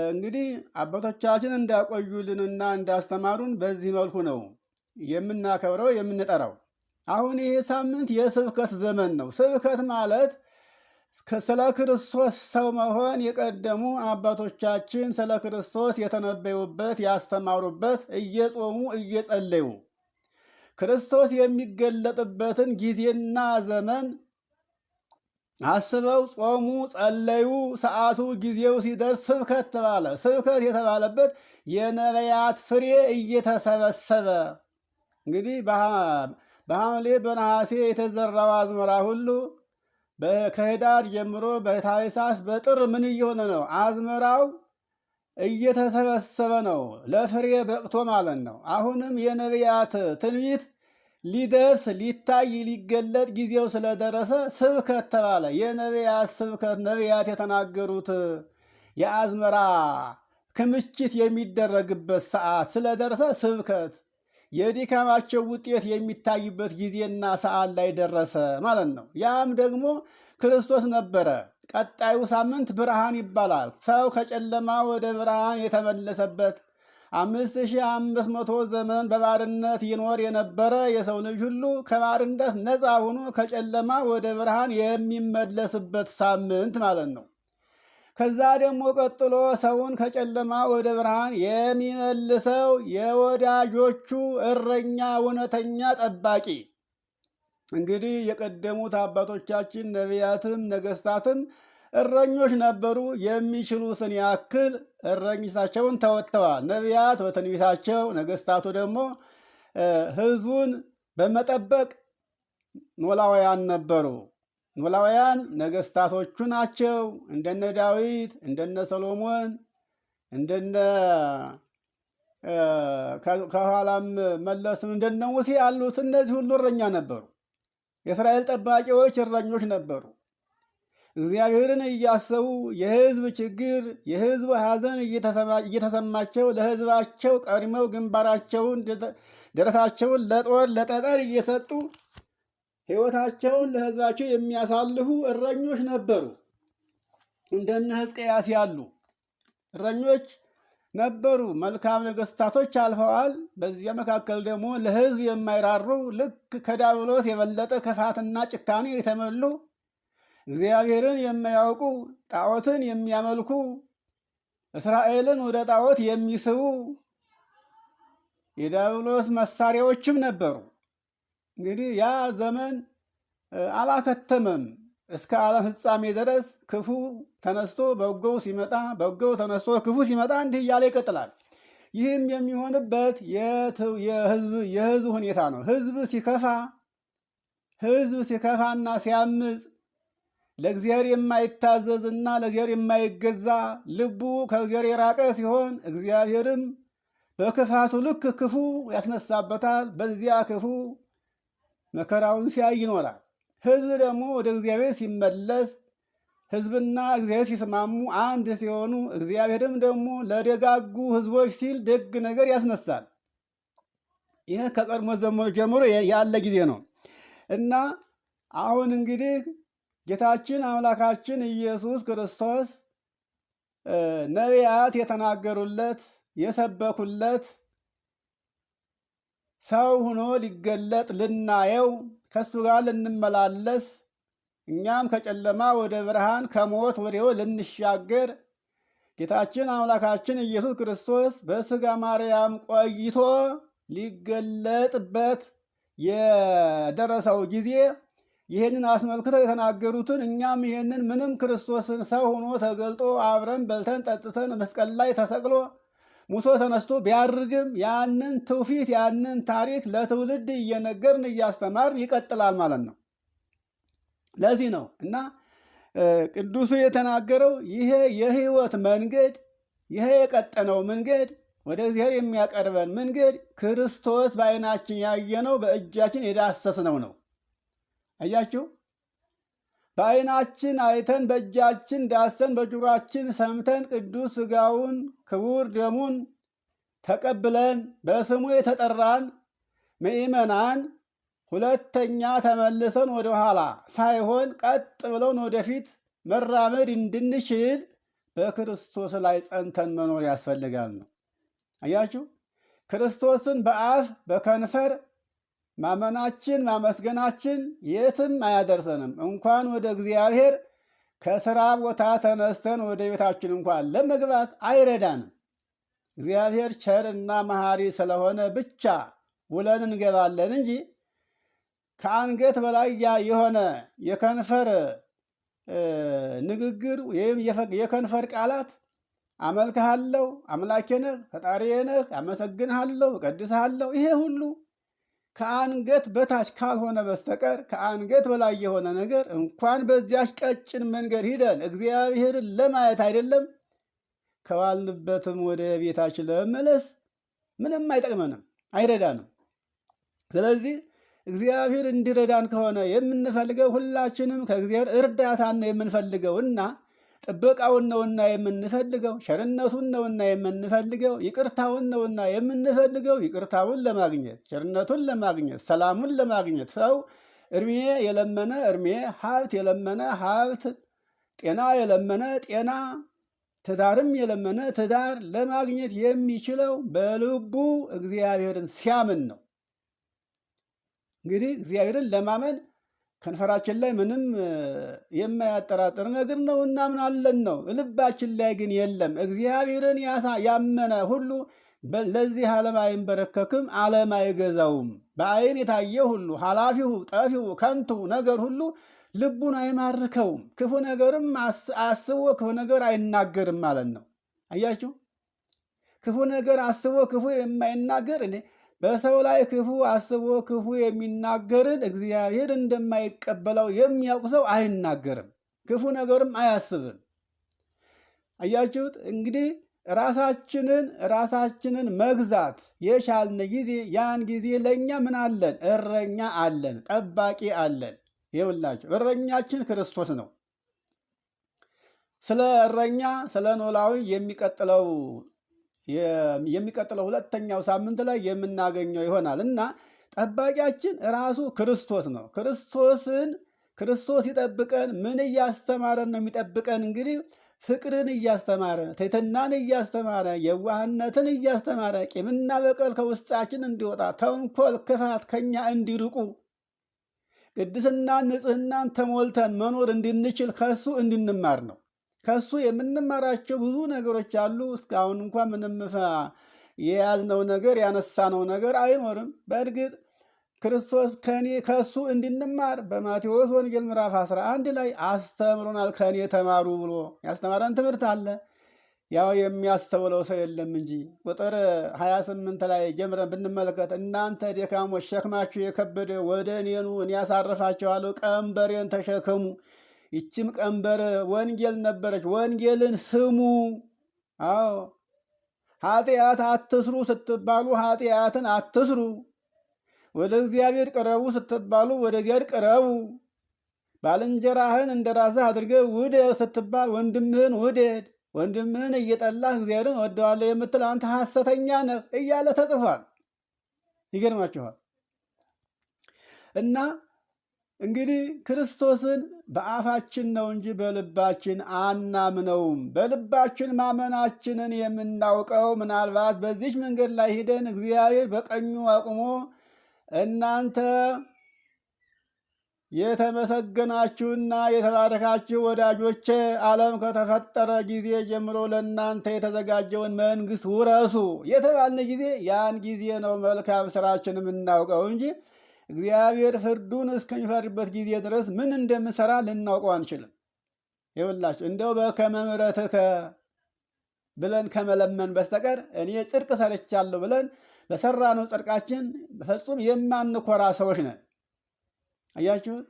[SPEAKER 1] እንግዲህ አባቶቻችን እንዳቆዩልንና እንዳስተማሩን በዚህ መልኩ ነው የምናከብረው የምንጠራው። አሁን ይሄ ሳምንት የስብከት ዘመን ነው። ስብከት ማለት ስለ ክርስቶስ ሰው መሆን የቀደሙ አባቶቻችን ስለ ክርስቶስ የተነበዩበት ያስተማሩበት፣ እየጾሙ እየጸለዩ ክርስቶስ የሚገለጥበትን ጊዜና ዘመን አስበው ጾሙ፣ ጸለዩ። ሰዓቱ ጊዜው ሲደርስ ስብከት ተባለ። ስብከት የተባለበት የነቢያት ፍሬ እየተሰበሰበ እንግዲህ በሐምሌ በነሐሴ የተዘራው አዝመራ ሁሉ ከህዳር ጀምሮ በታኅሳስ በጥር ምን እየሆነ ነው? አዝመራው እየተሰበሰበ ነው፣ ለፍሬ በቅቶ ማለት ነው። አሁንም የነቢያት ትንቢት ሊደርስ ሊታይ ሊገለጥ ጊዜው ስለደረሰ ስብከት ተባለ። የነቢያት ስብከት፣ ነቢያት የተናገሩት የአዝመራ ክምችት የሚደረግበት ሰዓት ስለደረሰ ስብከት፣ የድካማቸው ውጤት የሚታይበት ጊዜና ሰዓት ላይ ደረሰ ማለት ነው። ያም ደግሞ ክርስቶስ ነበረ። ቀጣዩ ሳምንት ብርሃን ይባላል። ሰው ከጨለማ ወደ ብርሃን የተመለሰበት 5500 ዘመን በባርነት ይኖር የነበረ የሰው ልጅ ሁሉ ከባርነት ነፃ ሆኖ ከጨለማ ወደ ብርሃን የሚመለስበት ሳምንት ማለት ነው። ከዛ ደግሞ ቀጥሎ ሰውን ከጨለማ ወደ ብርሃን የሚመልሰው የወዳጆቹ እረኛ፣ እውነተኛ ጠባቂ። እንግዲህ የቀደሙት አባቶቻችን ነቢያትም ነገስታትም እረኞች ነበሩ። የሚችሉትን ያክል እረኝነታቸውን ተወጥተዋል። ነቢያት በትንቢታቸው፣ ነገስታቱ ደግሞ ህዝቡን በመጠበቅ ኖላውያን ነበሩ። ኖላውያን ነገስታቶቹ ናቸው። እንደነ ዳዊት፣ እንደነ ሰሎሞን፣ እንደነ ከኋላም መለስም እንደነ ሙሴ ያሉት እነዚህ ሁሉ እረኛ ነበሩ። የእስራኤል ጠባቂዎች እረኞች ነበሩ። እግዚአብሔርን እያሰቡ የህዝብ ችግር፣ የህዝብ ሐዘን እየተሰማቸው ለህዝባቸው ቀድመው ግንባራቸውን፣ ደረታቸውን ለጦር ለጠጠር እየሰጡ ሕይወታቸውን ለህዝባቸው የሚያሳልፉ እረኞች ነበሩ። እንደነ ሕዝቅያስ ያሉ እረኞች ነበሩ። መልካም ነገስታቶች አልፈዋል። በዚያ መካከል ደግሞ ለህዝብ የማይራሩ ልክ ከዲያብሎስ የበለጠ ክፋትና ጭካኔ የተሞሉ እግዚአብሔርን የማያውቁ ጣዖትን የሚያመልኩ እስራኤልን ወደ ጣዖት የሚስቡ የዲያብሎስ መሳሪያዎችም ነበሩ። እንግዲህ ያ ዘመን አላከተመም። እስከ ዓለም ፍጻሜ ድረስ ክፉ ተነስቶ በጎው ሲመጣ፣ በጎው ተነስቶ ክፉ ሲመጣ እንዲህ እያለ ይቀጥላል። ይህም የሚሆንበት የህዝብ ሁኔታ ነው። ህዝብ ሲከፋና ሲያምፅ፣ ለእግዚአብሔር የማይታዘዝና ለእግዚአብሔር የማይገዛ ልቡ ከእግዚአብሔር የራቀ ሲሆን እግዚአብሔርም በክፋቱ ልክ ክፉ ያስነሳበታል። በዚያ ክፉ መከራውን ሲያይ ይኖራል። ህዝብ ደግሞ ወደ እግዚአብሔር ሲመለስ፣ ህዝብና እግዚአብሔር ሲስማሙ አንድ ሲሆኑ፣ እግዚአብሔርም ደግሞ ለደጋጉ ህዝቦች ሲል ደግ ነገር ያስነሳል። ይህ ከቀድሞ ዘመን ጀምሮ ያለ ጊዜ ነው እና አሁን እንግዲህ ጌታችን አምላካችን ኢየሱስ ክርስቶስ ነቢያት የተናገሩለት የሰበኩለት ሰው ሆኖ ሊገለጥ ልናየው ከሱ ጋር ልንመላለስ እኛም ከጨለማ ወደ ብርሃን ከሞት ወደ ሕይወት ልንሻገር ጌታችን አምላካችን ኢየሱስ ክርስቶስ በሥጋ ማርያም ቆይቶ ሊገለጥበት የደረሰው ጊዜ ይህንን አስመልክተው የተናገሩትን እኛም ይህንን ምንም ክርስቶስን ሰው ሆኖ ተገልጦ አብረን በልተን ጠጥተን መስቀል ላይ ተሰቅሎ ሙቶ ተነስቶ ቢያርግም ያንን ትውፊት ያንን ታሪክ ለትውልድ እየነገርን እያስተማርን ይቀጥላል ማለት ነው። ለዚህ ነው እና ቅዱሱ የተናገረው ይሄ የህይወት መንገድ፣ ይሄ የቀጠነው መንገድ፣ ወደ እግዚአብሔር የሚያቀርበን መንገድ ክርስቶስ በዓይናችን ያየነው በእጃችን የዳሰስነው ነው። አያችሁ፣ በዓይናችን አይተን በእጃችን ዳሰን በጆሮአችን ሰምተን ቅዱስ ሥጋውን ክቡር ደሙን ተቀብለን በስሙ የተጠራን ምእመናን ሁለተኛ ተመልሰን ወደ ኋላ ሳይሆን ቀጥ ብለን ወደፊት መራመድ እንድንችል በክርስቶስ ላይ ጸንተን መኖር ያስፈልጋል ነው። አያችሁ፣ ክርስቶስን በአፍ በከንፈር ማመናችን ማመስገናችን የትም አያደርሰንም። እንኳን ወደ እግዚአብሔር ከስራ ቦታ ተነስተን ወደ ቤታችን እንኳን ለመግባት አይረዳንም። እግዚአብሔር ቸርና መሐሪ ስለሆነ ብቻ ውለን እንገባለን እንጂ ከአንገት በላይ የሆነ የከንፈር ንግግር ወይም የከንፈር ቃላት አመልክሃለሁ፣ አምላኬ ነህ፣ ፈጣሪዬ ነህ፣ አመሰግንሃለሁ፣ እቀድስሃለሁ፣ ይሄ ሁሉ ከአንገት በታች ካልሆነ በስተቀር ከአንገት በላይ የሆነ ነገር እንኳን በዚያች ቀጭን መንገድ ሂደን እግዚአብሔርን ለማየት አይደለም ከዋልንበትም ወደ ቤታችን ለመመለስ ምንም አይጠቅመንም፣ አይረዳንም። ስለዚህ እግዚአብሔር እንዲረዳን ከሆነ የምንፈልገው ሁላችንም ከእግዚአብሔር እርዳታን ነው የምንፈልገውና ጥበቃውን ነውና የምንፈልገው፣ ቸርነቱን ነውና የምንፈልገው፣ ይቅርታውን ነውና የምንፈልገው። ይቅርታውን ለማግኘት፣ ቸርነቱን ለማግኘት፣ ሰላሙን ለማግኘት ሰው እድሜ የለመነ እድሜ፣ ሀብት የለመነ ሀብት፣ ጤና የለመነ ጤና፣ ትዳርም የለመነ ትዳር ለማግኘት የሚችለው በልቡ እግዚአብሔርን ሲያምን ነው። እንግዲህ እግዚአብሔርን ለማመን ከንፈራችን ላይ ምንም የማያጠራጥር ነገር ነው፣ እናምናለን ነው። ልባችን ላይ ግን የለም። እግዚአብሔርን ያመነ ሁሉ ለዚህ ዓለም አይንበረከክም፣ ዓለም አይገዛውም። በዓይን የታየ ሁሉ ኃላፊው፣ ጠፊው፣ ከንቱ ነገር ሁሉ ልቡን አይማርከውም። ክፉ ነገርም አስቦ ክፉ ነገር አይናገርም ማለት ነው። አያችሁ፣ ክፉ ነገር አስቦ ክፉ የማይናገር በሰው ላይ ክፉ አስቦ ክፉ የሚናገርን እግዚአብሔር እንደማይቀበለው የሚያውቅ ሰው አይናገርም፣ ክፉ ነገርም አያስብም። አያችሁት? እንግዲህ ራሳችንን መግዛት የቻልን ጊዜ ያን ጊዜ ለእኛ ምን አለን? እረኛ አለን፣ ጠባቂ አለን። ይኸውላችሁ እረኛችን ክርስቶስ ነው። ስለ እረኛ ስለ ኖላዊ የሚቀጥለው ሁለተኛው ሳምንት ላይ የምናገኘው ይሆናል እና ጠባቂያችን ራሱ ክርስቶስ ነው። ክርስቶስ ይጠብቀን። ምን እያስተማረን ነው የሚጠብቀን? እንግዲህ ፍቅርን እያስተማረ፣ ትሕትናን እያስተማረ፣ የዋህነትን እያስተማረ፣ ቂምና በቀል ከውስጣችን እንዲወጣ፣ ተንኮል፣ ክፋት ከኛ እንዲርቁ፣ ቅድስናን ንጽህናን ተሞልተን መኖር እንድንችል ከሱ እንድንማር ነው። ከሱ የምንማራቸው ብዙ ነገሮች አሉ። እስካሁን እንኳን ምንም የያዝነው ነገር ያነሳነው ነገር አይኖርም። በእርግጥ ክርስቶስ ከሱ እንድንማር በማቴዎስ ወንጌል ምዕራፍ 11 ላይ አስተምሮናል። ከኔ ተማሩ ብሎ ያስተማረን ትምህርት አለ። ያው የሚያስተውለው ሰው የለም እንጂ ቁጥር 28 ላይ ጀምረን ብንመለከት እናንተ ደካሞች ሸክማችሁ የከበደ ወደ እኔ ኑ እኔ ያሳርፋችኋለሁ፣ ቀንበሬን ተሸከሙ። ይችም ቀንበር ወንጌል ነበረች። ወንጌልን ስሙ። አዎ ኃጢአት አትስሩ ስትባሉ ኃጢአትን አትስሩ። ወደ እግዚአብሔር ቅረቡ ስትባሉ ወደ እግዚአብሔር ቅረቡ። ባልንጀራህን እንደ ራስህ አድርገህ ውደድ ስትባል ወንድምህን ውደድ። ወንድምህን እየጠላህ እግዚአብሔርን ወደዋለሁ የምትል አንተ ሐሰተኛ ነህ እያለ ተጽፏል። ይገርማችኋል። እና እንግዲህ ክርስቶስን በአፋችን ነው እንጂ በልባችን አናምነውም። በልባችን ማመናችንን የምናውቀው ምናልባት በዚች መንገድ ላይ ሂደን እግዚአብሔር በቀኙ አቁሞ እናንተ የተመሰገናችሁና የተባረካችሁ ወዳጆቼ ዓለም ከተፈጠረ ጊዜ ጀምሮ ለእናንተ የተዘጋጀውን መንግሥት ውረሱ የተባልን ጊዜ ያን ጊዜ ነው መልካም ስራችን የምናውቀው እንጂ እግዚአብሔር ፍርዱን እስከሚፈርድበት ጊዜ ድረስ ምን እንደምንሰራ ልናውቀው አንችልም። ይኸውላችሁ እንደው በከመ ምሕረትከ ብለን ከመለመን በስተቀር እኔ ጽድቅ ሰርቻለሁ ብለን በሰራነው ጽድቃችን በፍጹም የማንኮራ ሰዎች ነን። አያችሁት?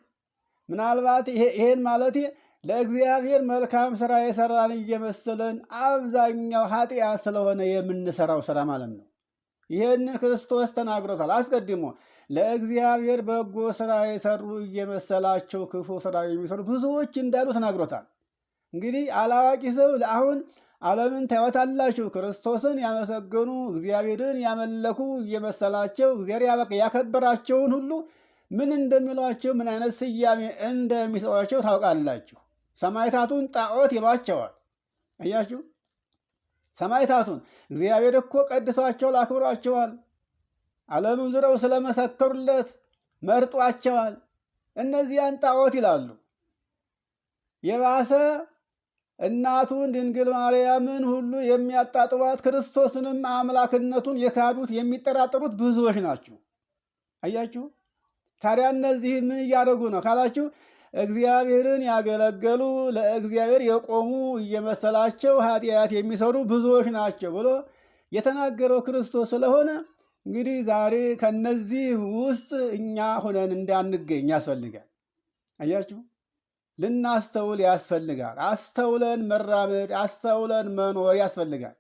[SPEAKER 1] ምናልባት ይሄን ማለት ለእግዚአብሔር መልካም ስራ የሰራን እየመሰለን አብዛኛው ኃጢአት ስለሆነ የምንሰራው ስራ ማለት ነው። ይሄንን ክርስቶስ ተናግሮታል አስቀድሞ። ለእግዚአብሔር በጎ ስራ የሰሩ እየመሰላቸው ክፉ ስራ የሚሰሩ ብዙዎች እንዳሉ ተናግሮታል። እንግዲህ አላዋቂ ሰው አሁን ዓለምን ታዩታላችሁ። ክርስቶስን ያመሰገኑ እግዚአብሔርን ያመለኩ እየመሰላቸው እግዚአብሔር ያከበራቸውን ሁሉ ምን እንደሚሏቸው ምን አይነት ስያሜ እንደሚሰጧቸው ታውቃላችሁ። ሰማዕታቱን ጣዖት ይሏቸዋል። አያችሁ፣ ሰማዕታቱን እግዚአብሔር እኮ ቀድሷቸዋል፣ አክብሯቸዋል። ዓለምን ዙረው ስለመሰከሩለት መርጧቸዋል። እነዚያን ጣዖት ይላሉ። የባሰ እናቱን ድንግል ማርያምን ሁሉ የሚያጣጥሏት ክርስቶስንም አምላክነቱን የካዱት የሚጠራጠሩት ብዙዎች ናቸው። አያችሁ። ታዲያ እነዚህ ምን እያደረጉ ነው ካላችሁ እግዚአብሔርን ያገለገሉ ለእግዚአብሔር የቆሙ እየመሰላቸው ኃጢአት የሚሰሩ ብዙዎች ናቸው ብሎ የተናገረው ክርስቶስ ስለሆነ እንግዲህ ዛሬ ከነዚህ ውስጥ እኛ ሆነን እንዳንገኝ ያስፈልጋል። አያችሁ፣ ልናስተውል ያስፈልጋል። አስተውለን መራመድ፣ አስተውለን መኖር ያስፈልጋል።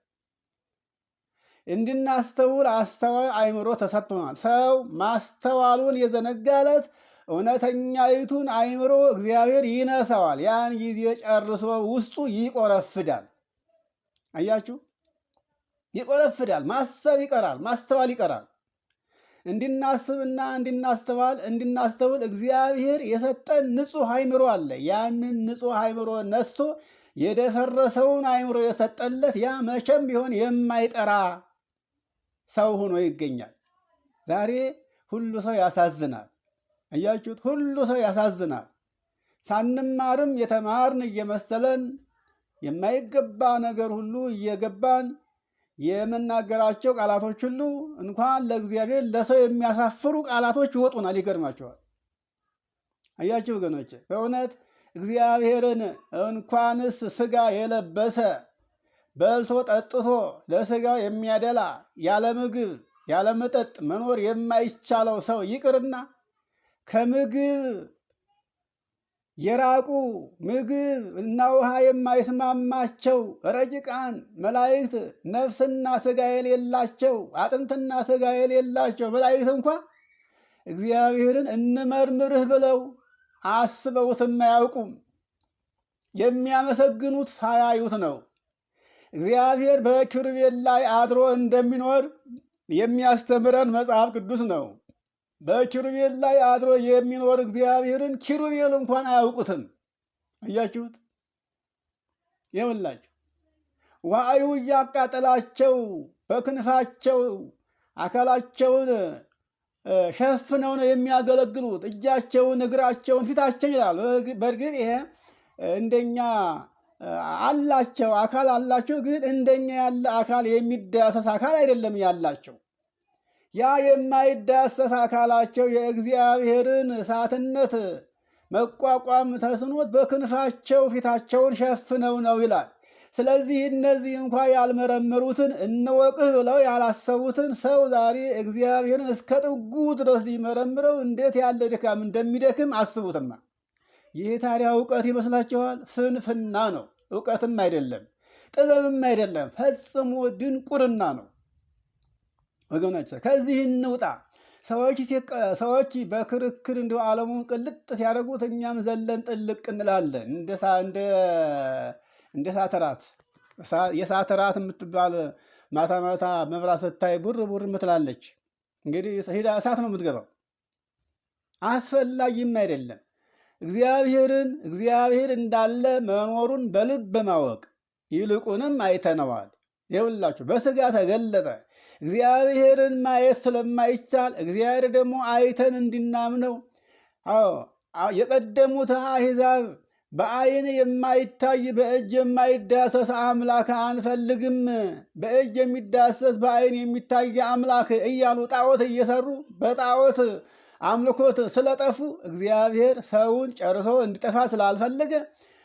[SPEAKER 1] እንድናስተውል አስተዋይ አእምሮ ተሰጥቶናል። ሰው ማስተዋሉን የዘነጋለት እውነተኛይቱን አእምሮ እግዚአብሔር ይነሳዋል። ያን ጊዜ ጨርሶ ውስጡ ይቆረፍዳል። አያችሁ፣ ይቆረፍዳል። ማሰብ ይቀራል፣ ማስተዋል ይቀራል። እንድናስብና እንድናስተውል እግዚአብሔር የሰጠን ንጹሕ አእምሮ አለ። ያንን ንጹሕ አእምሮ ነስቶ የደፈረሰውን አእምሮ የሰጠለት ያ መቼም ቢሆን የማይጠራ ሰው ሆኖ ይገኛል። ዛሬ ሁሉ ሰው ያሳዝናል። አያችሁት? ሁሉ ሰው ያሳዝናል። ሳንማርም የተማርን እየመሰለን የማይገባ ነገር ሁሉ እየገባን የምናገራቸው ቃላቶች ሁሉ እንኳን ለእግዚአብሔር ለሰው የሚያሳፍሩ ቃላቶች ይወጡናል። ይገርማቸዋል። አያችሁ ወገኖች፣ በእውነት እግዚአብሔርን እንኳንስ ሥጋ የለበሰ በልቶ ጠጥቶ ለሥጋው የሚያደላ ያለ ምግብ ያለ መጠጥ መኖር የማይቻለው ሰው ይቅርና ከምግብ የራቁ ምግብ እና ውሃ የማይስማማቸው ረቂቃን መላእክት፣ ነፍስና ሥጋ የሌላቸው አጥንትና ሥጋ የሌላቸው መላእክት እንኳ እግዚአብሔርን እንመርምርህ ብለው አስበውትም አያውቁም። የሚያመሰግኑት ሳያዩት ነው። እግዚአብሔር በኪሩቤል ላይ አድሮ እንደሚኖር የሚያስተምረን መጽሐፍ ቅዱስ ነው። በኪሩቤል ላይ አድሮ የሚኖር እግዚአብሔርን ኪሩቤል እንኳን አያውቁትም። አያችሁት? ይኸውላችሁ ዋዩ እያቃጠላቸው በክንፋቸው አካላቸውን ሸፍነው ነው የሚያገለግሉት። እጃቸውን፣ እግራቸውን፣ ፊታቸው ይላል። በእርግጥ ይሄ እንደኛ አላቸው፣ አካል አላቸው። ግን እንደኛ ያለ አካል የሚዳሰስ አካል አይደለም ያላቸው። ያ የማይዳሰስ አካላቸው የእግዚአብሔርን እሳትነት መቋቋም ተስኖት በክንፋቸው ፊታቸውን ሸፍነው ነው ይላል። ስለዚህ እነዚህ እንኳ ያልመረመሩትን እንወቅህ ብለው ያላሰቡትን ሰው ዛሬ እግዚአብሔርን እስከ ጥጉ ድረስ ሊመረምረው እንዴት ያለ ድካም እንደሚደክም አስቡትማ። ይህ ታዲያ እውቀት ይመስላችኋል? ስንፍና ነው። እውቀትም አይደለም፣ ጥበብም አይደለም፣ ፈጽሞ ድንቁርና ነው። ወገኖች ከዚህ እንውጣ። ሰዎች በክርክር እንዲሁ ዓለሙን ቅልጥ ሲያደርጉት እኛም ዘለን ጥልቅ እንላለን። እንደ ሳተራት የሳተራት የምትባል ማታ ማታ መብራት ስታይ ቡር ቡር ምትላለች። እንግዲህ ሄዳ እሳት ነው የምትገባው። አስፈላጊም አይደለም። እግዚአብሔር እንዳለ መኖሩን በልብ በማወቅ ይልቁንም አይተነዋል። ይኸውላችሁ በሥጋ ተገለጠ። እግዚአብሔርን ማየት ስለማይቻል እግዚአብሔር ደግሞ አይተን እንድናምነው የቀደሙት አሕዛብ በዓይን የማይታይ በእጅ የማይዳሰስ አምላክ አንፈልግም፣ በእጅ የሚዳሰስ በዓይን የሚታይ አምላክ እያሉ ጣዖት እየሰሩ በጣዖት አምልኮት ስለጠፉ እግዚአብሔር ሰውን ጨርሶ እንዲጠፋ ስላልፈለገ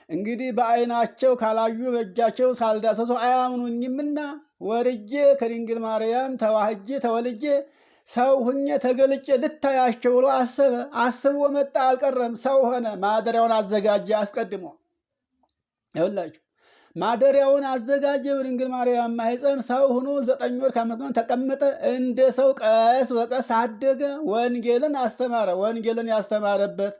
[SPEAKER 1] እንግዲህ በዓይናቸው ካላዩ በእጃቸው ሳልዳሰሱ አያምኑኝምና ወርጄ ከድንግል ማርያም ተዋህጄ ተወልጄ ሰው ሁኜ ተገልጬ ልታያቸው ብሎ አሰበ። አስቦ መጣ፣ አልቀረም፣ ሰው ሆነ። ማደሪያውን አዘጋጀ። አስቀድሞ ይኸውላችሁ ማደሪያውን አዘጋጀ። በድንግል ማርያም ማኅፀን ሰው ሆኖ 9 ወር ከ5 ቀን ተቀመጠ። እንደ ሰው ቀስ በቀስ አደገ። ወንጌልን አስተማረ። ወንጌልን ያስተማረበት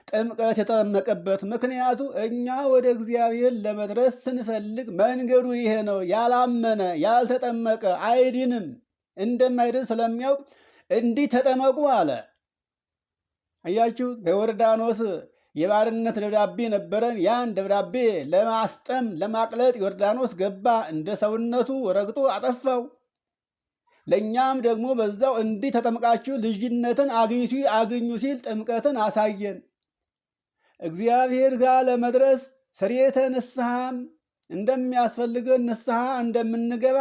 [SPEAKER 1] ጥምቀት የተጠመቀበት ምክንያቱ እኛ ወደ እግዚአብሔር ለመድረስ ስንፈልግ መንገዱ ይሄ ነው። ያላመነ ያልተጠመቀ አይድንም፣ እንደማይድን ስለሚያውቅ እንዲህ ተጠመቁ አለ። አያችሁ፣ በዮርዳኖስ የባርነት ደብዳቤ ነበረን። ያን ደብዳቤ ለማስጠም ለማቅለጥ ዮርዳኖስ ገባ። እንደ ሰውነቱ ረግጦ አጠፋው። ለእኛም ደግሞ በዛው እንዲህ ተጠምቃችሁ ልጅነትን አግኙ ሲል ጥምቀትን አሳየን። እግዚአብሔር ጋር ለመድረስ ስርየተ ንስሐም እንደሚያስፈልገን ንስሐ እንደምንገባ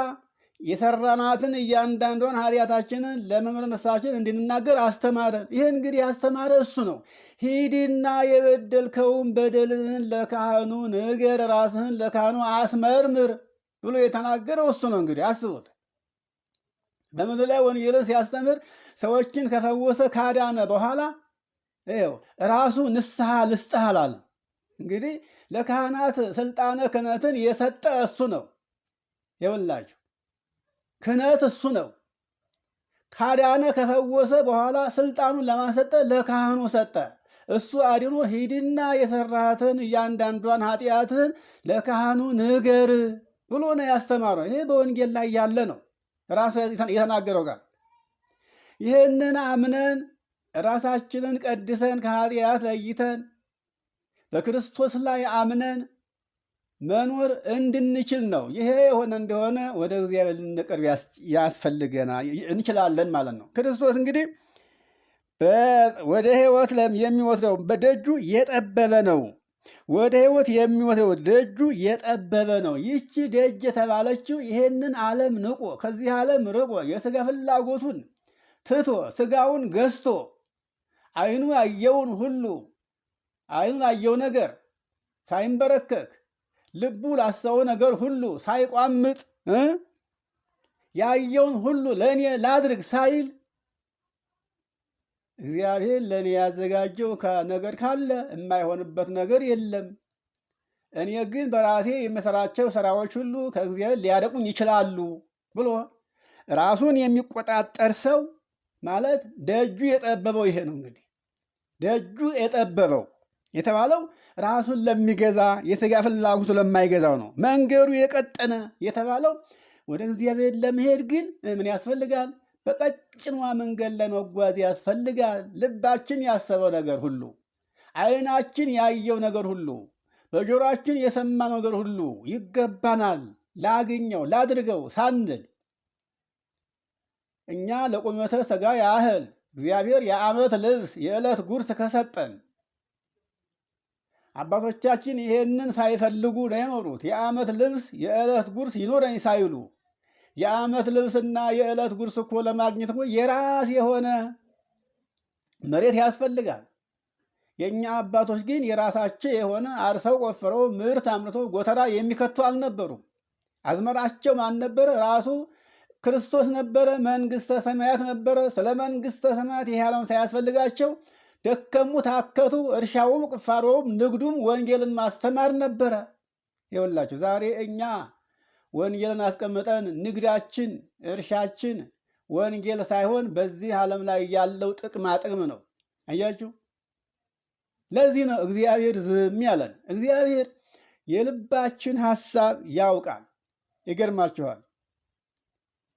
[SPEAKER 1] የሰራናትን እያንዳንዷን ኃጢአታችንን ለመምህረ ንስሐችን እንድንናገር አስተማረን። ይህ እንግዲህ ያስተማረ እሱ ነው። ሂድና የበደልከውን በደልህን ለካህኑ ንገር፣ ራስህን ለካህኑ አስመርምር ብሎ የተናገረው እሱ ነው። እንግዲህ አስቡት። በምድር ላይ ወንጌልን ሲያስተምር ሰዎችን ከፈወሰ ካዳነ በኋላ ራሱ ንስሐ ልስጥህ አላለም። እንግዲህ ለካህናት ስልጣነ ክህነትን የሰጠ እሱ ነው። ይኸውላችሁ ክህነት እሱ ነው። ካዳነ ከፈወሰ በኋላ ስልጣኑን ለማን ሰጠ? ለካህኑ ሰጠ። እሱ አድኖ ሂድና የሰራሃትን እያንዳንዷን ኃጢአትህን ለካህኑ ንገር ብሎ ነው ያስተማረው። ይሄ በወንጌል ላይ ያለ ነው፣ ራሱ የተናገረው ጋር። ይህንን አምነን ራሳችንን ቀድሰን ከኃጢአት ለይተን በክርስቶስ ላይ አምነን መኖር እንድንችል ነው። ይሄ የሆነ እንደሆነ ወደ እግዚአብሔር ልንቀርብ ያስፈልገናል፣ እንችላለን ማለት ነው። ክርስቶስ እንግዲህ ወደ ሕይወት የሚወስደው በደጁ የጠበበ ነው። ወደ ሕይወት የሚወስደው ደጁ የጠበበ ነው። ይቺ ደጅ የተባለችው ይሄንን ዓለም ንቆ ከዚህ ዓለም ርቆ የሥጋ ፍላጎቱን ትቶ ሥጋውን ገዝቶ ዓይኑ ያየውን ሁሉ ዓይኑ ላየው ነገር ሳይንበረከክ ልቡ ላሰበው ነገር ሁሉ ሳይቋምጥ ያየውን ሁሉ ለእኔ ላድርግ ሳይል እግዚአብሔር ለእኔ ያዘጋጀው ነገር ካለ የማይሆንበት ነገር የለም። እኔ ግን በራሴ የምሰራቸው ስራዎች ሁሉ ከእግዚአብሔር ሊያደቁኝ ይችላሉ ብሎ ራሱን የሚቆጣጠር ሰው ማለት ደጁ የጠበበው ይሄ ነው። እንግዲህ ደጁ የጠበበው የተባለው ራሱን ለሚገዛ የሥጋ ፍላጎቱ ለማይገዛው ነው። መንገዱ የቀጠነ የተባለው ወደ እግዚአብሔር ለመሄድ ግን ምን ያስፈልጋል? በቀጭኗ መንገድ ላይ መጓዝ ያስፈልጋል። ልባችን ያሰበው ነገር ሁሉ፣ ዓይናችን ያየው ነገር ሁሉ፣ በጆሮአችን የሰማው ነገር ሁሉ ይገባናል ላግኘው ላድርገው ሳንል እኛ ለቁመተ ሥጋ ያህል እግዚአብሔር የዓመት ልብስ የዕለት ጉርስ ከሰጠን አባቶቻችን ይሄንን ሳይፈልጉ ነው የኖሩት። የዓመት ልብስ የዕለት ጉርስ ይኖረኝ ሳይሉ የዓመት ልብስና የዕለት ጉርስ እኮ ለማግኘት እኮ የራስ የሆነ መሬት ያስፈልጋል። የእኛ አባቶች ግን የራሳቸው የሆነ አርሰው ቆፍረው ምርት አምርተው ጎተራ የሚከቱ አልነበሩም። አዝመራቸው ማን ነበረ? ራሱ ክርስቶስ ነበረ። መንግሥተ ሰማያት ነበረ። ስለ መንግሥተ ሰማያት ይህ ዓለም ሳያስፈልጋቸው ደከሙ፣ ታከቱ። እርሻውም፣ ቁፋሮውም፣ ንግዱም ወንጌልን ማስተማር ነበረ። ይኸውላችሁ ዛሬ እኛ ወንጌልን አስቀምጠን ንግዳችን፣ እርሻችን ወንጌል ሳይሆን በዚህ ዓለም ላይ ያለው ጥቅማ ጥቅም ነው። አያችሁ፣ ለዚህ ነው እግዚአብሔር ዝም ያለን። እግዚአብሔር የልባችን ሐሳብ ያውቃል። ይገርማችኋል።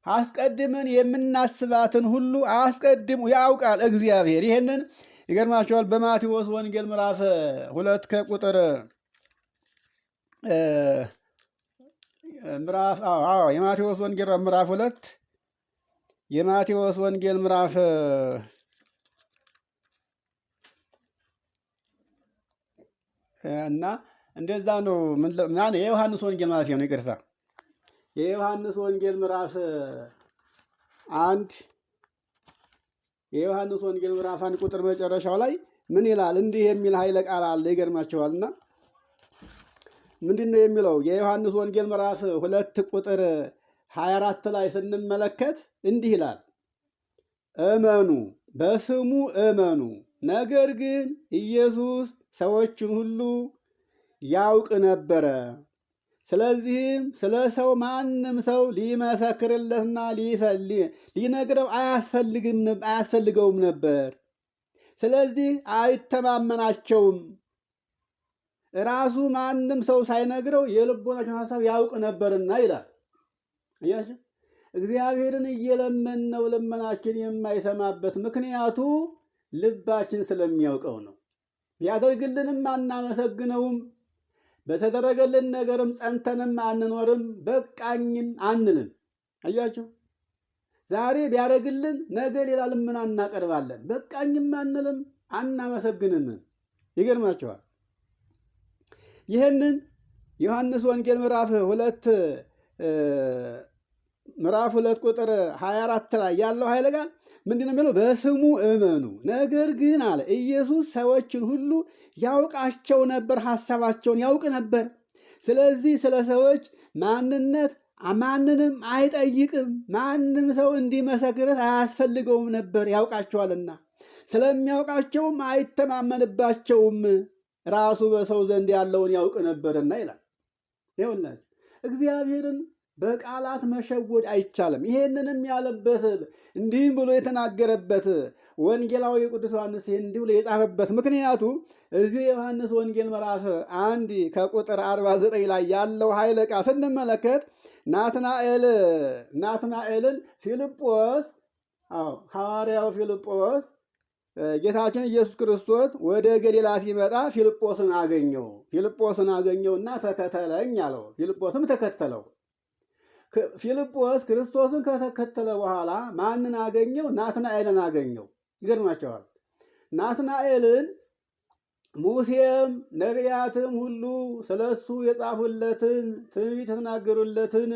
[SPEAKER 1] አስቀድመን የምናስባትን ሁሉ አስቀድሞ ያውቃል እግዚአብሔር። ይሄንን ይገርማችኋል። በማቴዎስ ወንጌል ምዕራፍ 2 ከቁጥር የማቴዎስ ወንጌል ምዕራፍ 2 የማቴዎስ ወንጌል ምዕራፍ እና እንደዛ ነው። የዮሐንስ ወንጌል ማለት ነው። ይቅርታ፣ የዮሐንስ ወንጌል ምዕራፍ 1 የዮሐንስ ወንጌል ምዕራፍ 1 ቁጥር መጨረሻው ላይ ምን ይላል? እንዲህ የሚል ኃይለ ቃል አለ። ይገርማችኋልና ምንድን ነው የሚለው? የዮሐንስ ወንጌል ምዕራፍ 2 ቁጥር 24 ላይ ስንመለከት እንዲህ ይላል፣ እመኑ፣ በስሙ እመኑ። ነገር ግን ኢየሱስ ሰዎችን ሁሉ ያውቅ ነበረ። ስለዚህም ስለ ሰው ማንም ሰው ሊመሰክርለትና ሊነግረው አያስፈልገውም ነበር። ስለዚህ አይተማመናቸውም። ራሱ ማንም ሰው ሳይነግረው የልቦናቸውን ሐሳብ ያውቅ ነበርና ይላል። እያችሁ እግዚአብሔርን እየለመንነው ልመናችን የማይሰማበት ምክንያቱ ልባችን ስለሚያውቀው ነው። ቢያደርግልንም አናመሰግነውም፣ በተደረገልን ነገርም ጸንተንም አንኖርም፣ በቃኝም አንልም። አያችሁ፣ ዛሬ ቢያደርግልን ነገ ሌላ ልመና እናቀርባለን። በቃኝም አንልም፣ አናመሰግንም። ይገርማችኋል። ይህንን ዮሐንስ ወንጌል ምዕራፍ 2 ቁጥር 24 ላይ ያለው ኃይለ ቃል ምንድን ነው የሚለው? በስሙ እመኑ። ነገር ግን አለ ኢየሱስ ሰዎችን ሁሉ ያውቃቸው ነበር፣ ሐሳባቸውን ያውቅ ነበር። ስለዚህ ስለ ሰዎች ማንነት ማንንም አይጠይቅም። ማንም ሰው እንዲመሰክርት አያስፈልገውም ነበር፣ ያውቃቸዋልና። ስለሚያውቃቸውም አይተማመንባቸውም፣ ራሱ በሰው ዘንድ ያለውን ያውቅ ነበርና ይላል። ይኸውላችሁ እግዚአብሔርን በቃላት መሸወድ አይቻልም። ይሄንንም ያለበት እንዲህም ብሎ የተናገረበት ወንጌላዊ ቅዱስ ዮሐንስ ይህን እንዲህ ብሎ የጻፈበት ምክንያቱ እዚሁ የዮሐንስ ወንጌል ምዕራፍ 1 ከቁጥር 49 ላይ ያለው ኃይለ ቃል ስንመለከት ናትናኤልን ፊልጶስ ሐዋርያው ፊልጶስ ጌታችን ኢየሱስ ክርስቶስ ወደ ገሊላ ሲመጣ ፊልጶስን አገኘውና ተከተለኝ አለው። ፊልጶስም ተከተለው። ፊልጶስ ክርስቶስን ከተከተለ በኋላ ማንን አገኘው? ናትናኤልን አገኘው። ይገርማቸዋል። ናትናኤልን ሙሴም ነቢያትም ሁሉ ስለሱ የጻፉለትን ትንቢት የተናገሩለትን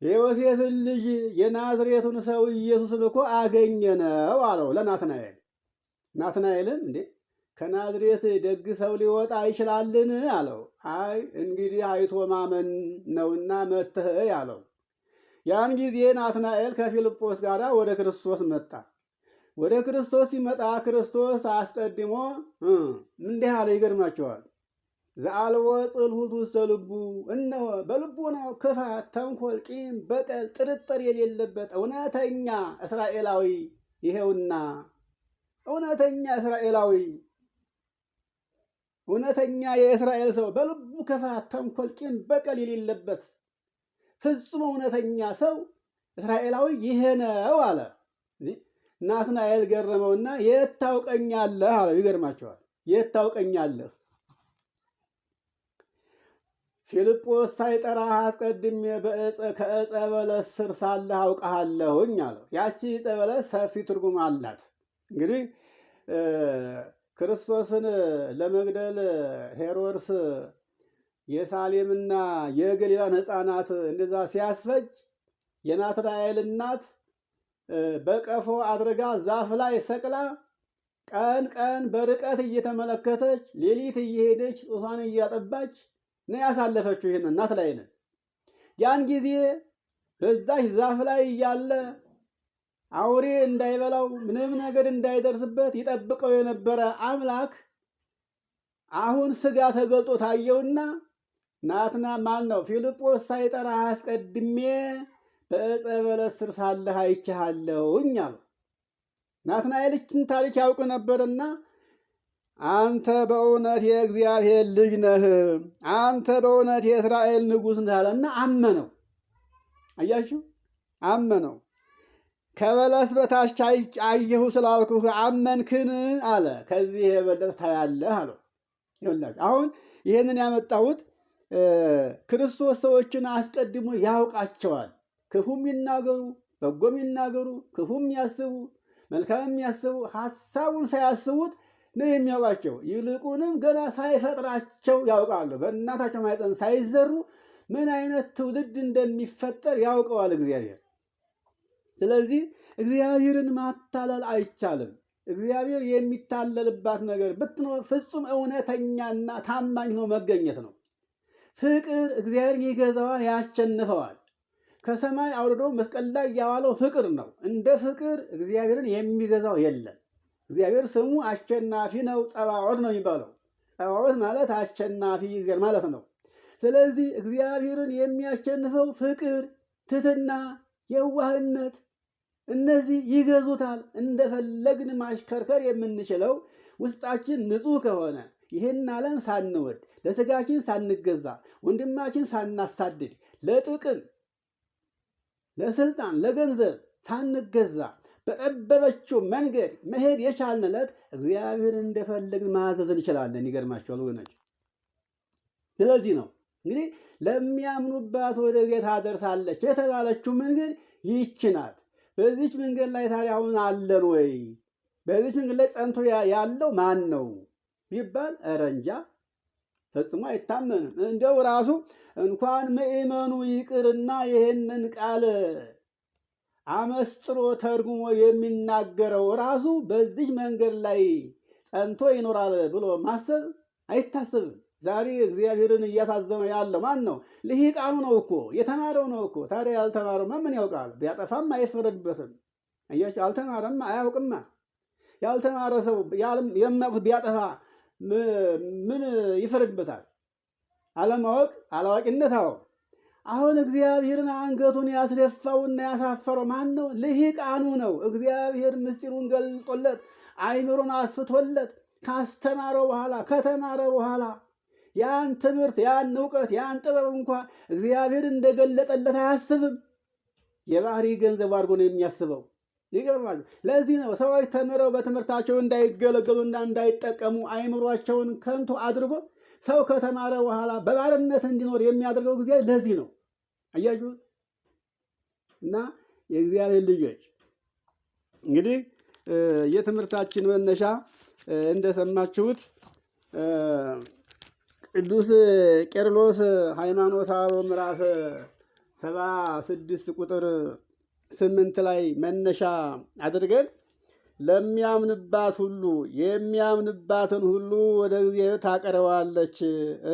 [SPEAKER 1] የዮሴፍን ልጅ የናዝሬቱን ሰው ኢየሱስን እኮ አገኘነው አለው ለናትናኤል። ናትናኤልን እንዴ ከናዝሬት ደግ ሰው ሊወጣ ይችላልን አለው። አይ እንግዲህ አይቶ ማመን ነውና መጥተህ አለው። ያን ጊዜ ናትናኤል ከፊልጶስ ጋር ወደ ክርስቶስ መጣ። ወደ ክርስቶስ ሲመጣ ክርስቶስ አስቀድሞ እንዲህ አለ። ይገርማቸዋል። ዘአልቦ ጽልሁት ውስተ ልቡ፣ እነሆ በልቡናው ክፋት፣ ተንኮል፣ ቂም፣ በቀል፣ ጥርጥር የሌለበት እውነተኛ እስራኤላዊ ይሄውና፣ እውነተኛ እስራኤላዊ፣ እውነተኛ የእስራኤል ሰው በልቡ ክፋት፣ ተንኮል፣ ቂም፣ በቀል የሌለበት ፍጹም እውነተኛ ሰው እስራኤላዊ ይሄ ነው አለ። ናትናኤል ገረመውና የት ታውቀኛለህ አለው። ይገርማቸዋል። የት ታውቀኛለህ? ፊልጶስ ሳይጠራህ አስቀድሜ ከዕፀ በለስ ስር ሳለህ አውቀሃለሁኝ አለው። ያቺ ዕፀ በለስ ሰፊ ትርጉም አላት። እንግዲህ ክርስቶስን ለመግደል ሄሮድስ የሳሌምና የገሊላን ሕፃናት እንደዛ ሲያስፈጅ የናትናኤል እናት በቀፎ አድርጋ ዛፍ ላይ ሰቅላ ቀን ቀን በርቀት እየተመለከተች ሌሊት እየሄደች ጡቷን እያጠባች ነው ያሳለፈችው። ይህን ናትናኤልን ያን ጊዜ በዛች ዛፍ ላይ እያለ አውሬ እንዳይበላው ምንም ነገር እንዳይደርስበት ይጠብቀው የነበረ አምላክ አሁን ስጋ ተገልጦ ታየውና ፊልጶስ ሳይጠራ አስቀድሜ በዕፀ በለስ ስር ሳለህ አይቼሃለሁኝ አለው። ናትናኤል ይህችን ታሪክ ያውቅ ነበርና አንተ በእውነት የእግዚአብሔር ልጅ ነህ፣ አንተ በእውነት የእስራኤል ንጉሥ ነህ አለና አመነው። አያችሁ፣ አመነው። ከበለስ በታች አየሁ ስላልኩህ አመንክን አለ። ከዚህ የበለጠ ታያለህ አለው። ይኸውላችሁ አሁን ይህንን ያመጣሁት ክርስቶስ ሰዎችን አስቀድሞ ያውቃቸዋል። ክፉም ይናገሩ፣ በጎም ይናገሩ፣ ክፉም ያስቡ፣ መልካምም ያስቡ፣ ሐሳቡን ሳያስቡት ነው የሚያውቃቸው። ይልቁንም ገና ሳይፈጥራቸው ያውቃሉ። በእናታቸው ማኅፀን ሳይዘሩ ምን አይነት ትውልድ እንደሚፈጠር ያውቀዋል እግዚአብሔር። ስለዚህ እግዚአብሔርን ማታለል አይቻልም። እግዚአብሔር የሚታለልባት ነገር ብትኖር ፍጹም እውነተኛና ታማኝ ሆኖ መገኘት ነው። ፍቅር እግዚአብሔርን ይገዛዋል፣ ያሸንፈዋል። ከሰማይ አውርዶ መስቀል ላይ ያዋለው ፍቅር ነው። እንደ ፍቅር እግዚአብሔርን የሚገዛው የለም። እግዚአብሔር ስሙ አሸናፊ ነው። ጸባዖት ነው የሚባለው። ጸባዖት ማለት አሸናፊ እግዚአብሔር ማለት ነው። ስለዚህ እግዚአብሔርን የሚያሸንፈው ፍቅር፣ ትሕትና፣ የዋህነት እነዚህ ይገዙታል። እንደፈለግን ማሽከርከር የምንችለው ውስጣችን ንጹሕ ከሆነ ይህን ዓለም ሳንወድ ለስጋችን ሳንገዛ ወንድማችን ሳናሳድድ ለጥቅም ለስልጣን ለገንዘብ ሳንገዛ በጠበበችው መንገድ መሄድ የቻልንለት እግዚአብሔርን እንደፈለግን ማዘዝ እንችላለን። ይገርማችኋል ወገኖች። ስለዚህ ነው እንግዲህ ለሚያምኑባት ወደዚያ ታደርሳለች የተባለችው መንገድ ይህች ናት። በዚች መንገድ ላይ ታዲያ አሁን አለን ወይ? በዚች መንገድ ላይ ጸንቶ ያለው ማን ነው ቢባል ኧረ እንጃ፣ ፈጽሞ አይታመንም። እንደው ራሱ እንኳን ምእመኑ ይቅርና ይህንን ቃል አመስጥሮ ተርጉሞ የሚናገረው ራሱ በዚች መንገድ ላይ ጸንቶ ይኖራል ብሎ ማሰብ አይታሰብም። ዛሬ እግዚአብሔርን እያሳዘነ ያለው ማን ነው? ልሂቃኑ ነው እኮ፣ የተማረው ነው እኮ። ታዲያ ያልተማረውማ ምን ያውቃል? ቢያጠፋም አይፈረድበትም። አያችሁ፣ አልተማረማ አያውቅማ። ያልተማረ ሰው የማያውቅ ቢያጠፋ ምን ይፈረድበታል? አለማወቅ አላዋቂነት። አሁን እግዚአብሔርን አንገቱን ያስደፋውና ያሳፈረው ማን ነው? ልሂቃኑ ነው። እግዚአብሔር ምስጢሩን ገልጦለት አይምሮን አስፍቶለት ካስተማረው በኋላ ከተማረ በኋላ ያን ትምህርት ያን እውቀት ያን ጥበብ እንኳ እግዚአብሔር እንደገለጠለት አያስብም። የባህሪ ገንዘብ አድርጎ ነው የሚያስበው። ይገርማል። ለዚህ ነው ሰዎች ተምረው በትምህርታቸው እንዳይገለገሉና እንዳይጠቀሙ አይምሯቸውን ከንቱ አድርጎ ሰው ከተማረ በኋላ በባርነት እንዲኖር የሚያደርገው ጊዜ ለዚህ ነው። አያችሁ። እና የእግዚአብሔር ልጆች እንግዲህ የትምህርታችን መነሻ እንደሰማችሁት ቅዱስ ቄርሎስ ሃይማኖተ አበው ምዕራፍ 76 ቁጥር 8 ላይ መነሻ አድርገን ለሚያምንባት ሁሉ የሚያምንባትን ሁሉ ወደ እግዚአብሔር ታቀርባለች፣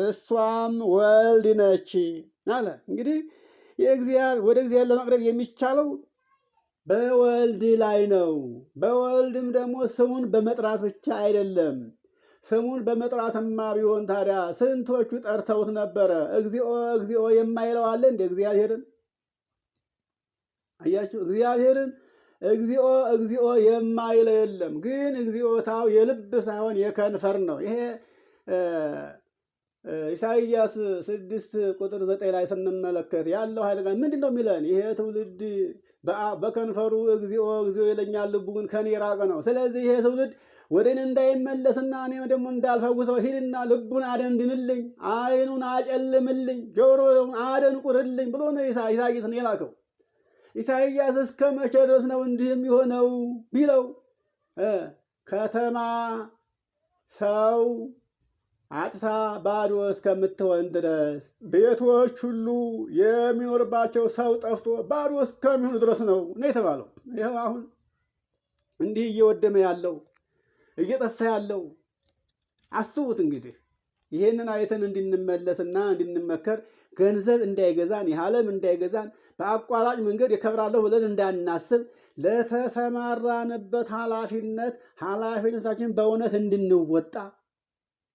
[SPEAKER 1] እሷም ወልድ ነች አለ። እንግዲህ ወደ እግዚአብሔር ለመቅረብ የሚቻለው በወልድ ላይ ነው። በወልድም ደግሞ ስሙን በመጥራት ብቻ አይደለም። ስሙን በመጥራትማ ቢሆን ታዲያ ስንቶቹ ጠርተውት ነበረ። እግዚኦ እግዚኦ የማይለው አለ እንደ እግዚአብሔርን? አያችሁ፣ እግዚአብሔርን እግዚኦ እግዚኦ የማይለው የለም። ግን እግዚኦታው የልብ ሳይሆን የከንፈር ነው። ይሄ ኢሳይያስ 6 ቁጥር 9 ላይ ስንመለከት ያለው ኃይለ ቃል ምንድን ነው የሚለን? ይሄ ትውልድ በከንፈሩ እግዚኦ እግዚኦ ይለኛል፣ ልቡ ግን ከኔ የራቀ ነው። ስለዚህ ይሄ ትውልድ ወደ እኔ እንዳይመለስና እኔም ደግሞ እንዳልፈውሰው ሂድና ልቡን አደንድንልኝ፣ አይኑን አጨልምልኝ፣ ጆሮውን አደንቁርልኝ ብሎ ነው ኢሳይያስን የላከው። ኢሳይያስ እስከ መቼ ድረስ ነው እንዲህ የሚሆነው ቢለው ከተማ ሰው አጥታ ባዶ እስከምትሆን ድረስ ቤቶች ሁሉ የሚኖርባቸው ሰው ጠፍቶ ባዶ እስከሚሆኑ ድረስ ነው የተባለው። ይኸው አሁን እንዲህ እየወደመ ያለው እየጠፋ ያለው አስቡት። እንግዲህ ይሄንን አይተን እንድንመለስና እንድንመከር ገንዘብ እንዳይገዛን የዓለም እንዳይገዛን በአቋራጭ መንገድ የከብራለሁ ብለን እንዳናስብ ለተሰማራንበት ኃላፊነታችን በእውነት እንድንወጣ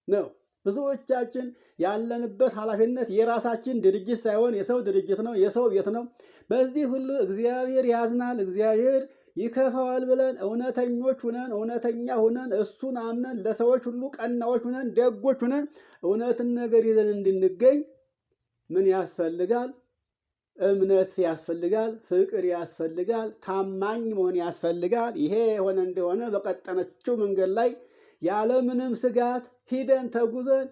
[SPEAKER 1] ነው። ብዙዎቻችን ያለንበት ኃላፊነት የራሳችን ድርጅት ሳይሆን የሰው ድርጅት ነው፣ የሰው ቤት ነው። በዚህ ሁሉ እግዚአብሔር ያዝናል፣ እግዚአብሔር ይከፋዋል ብለን እውነተኞች ሁነን እውነተኛ ሁነን እሱን አምነን ለሰዎች ሁሉ ቀናዎች ሁነን ደጎች ሁነን እውነትን ነገር ይዘን እንድንገኝ ምን ያስፈልጋል? እምነት ያስፈልጋል፣ ፍቅር ያስፈልጋል፣ ታማኝ መሆን ያስፈልጋል። ይሄ የሆነ እንደሆነ በቀጠነችው መንገድ ላይ ያለምንም ስጋት ሂደን ተጉዘን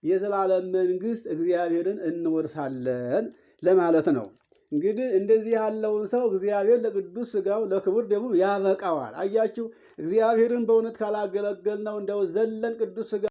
[SPEAKER 1] የዘላለም መንግስት እግዚአብሔርን እንወርሳለን ለማለት ነው። እንግዲህ እንደዚህ ያለውን ሰው እግዚአብሔር ለቅዱስ ስጋው ለክቡር ደሙ ያበቃዋል። አያችሁ፣ እግዚአብሔርን በእውነት ካላገለገልነው እንደው ዘለን ቅዱስ ስጋ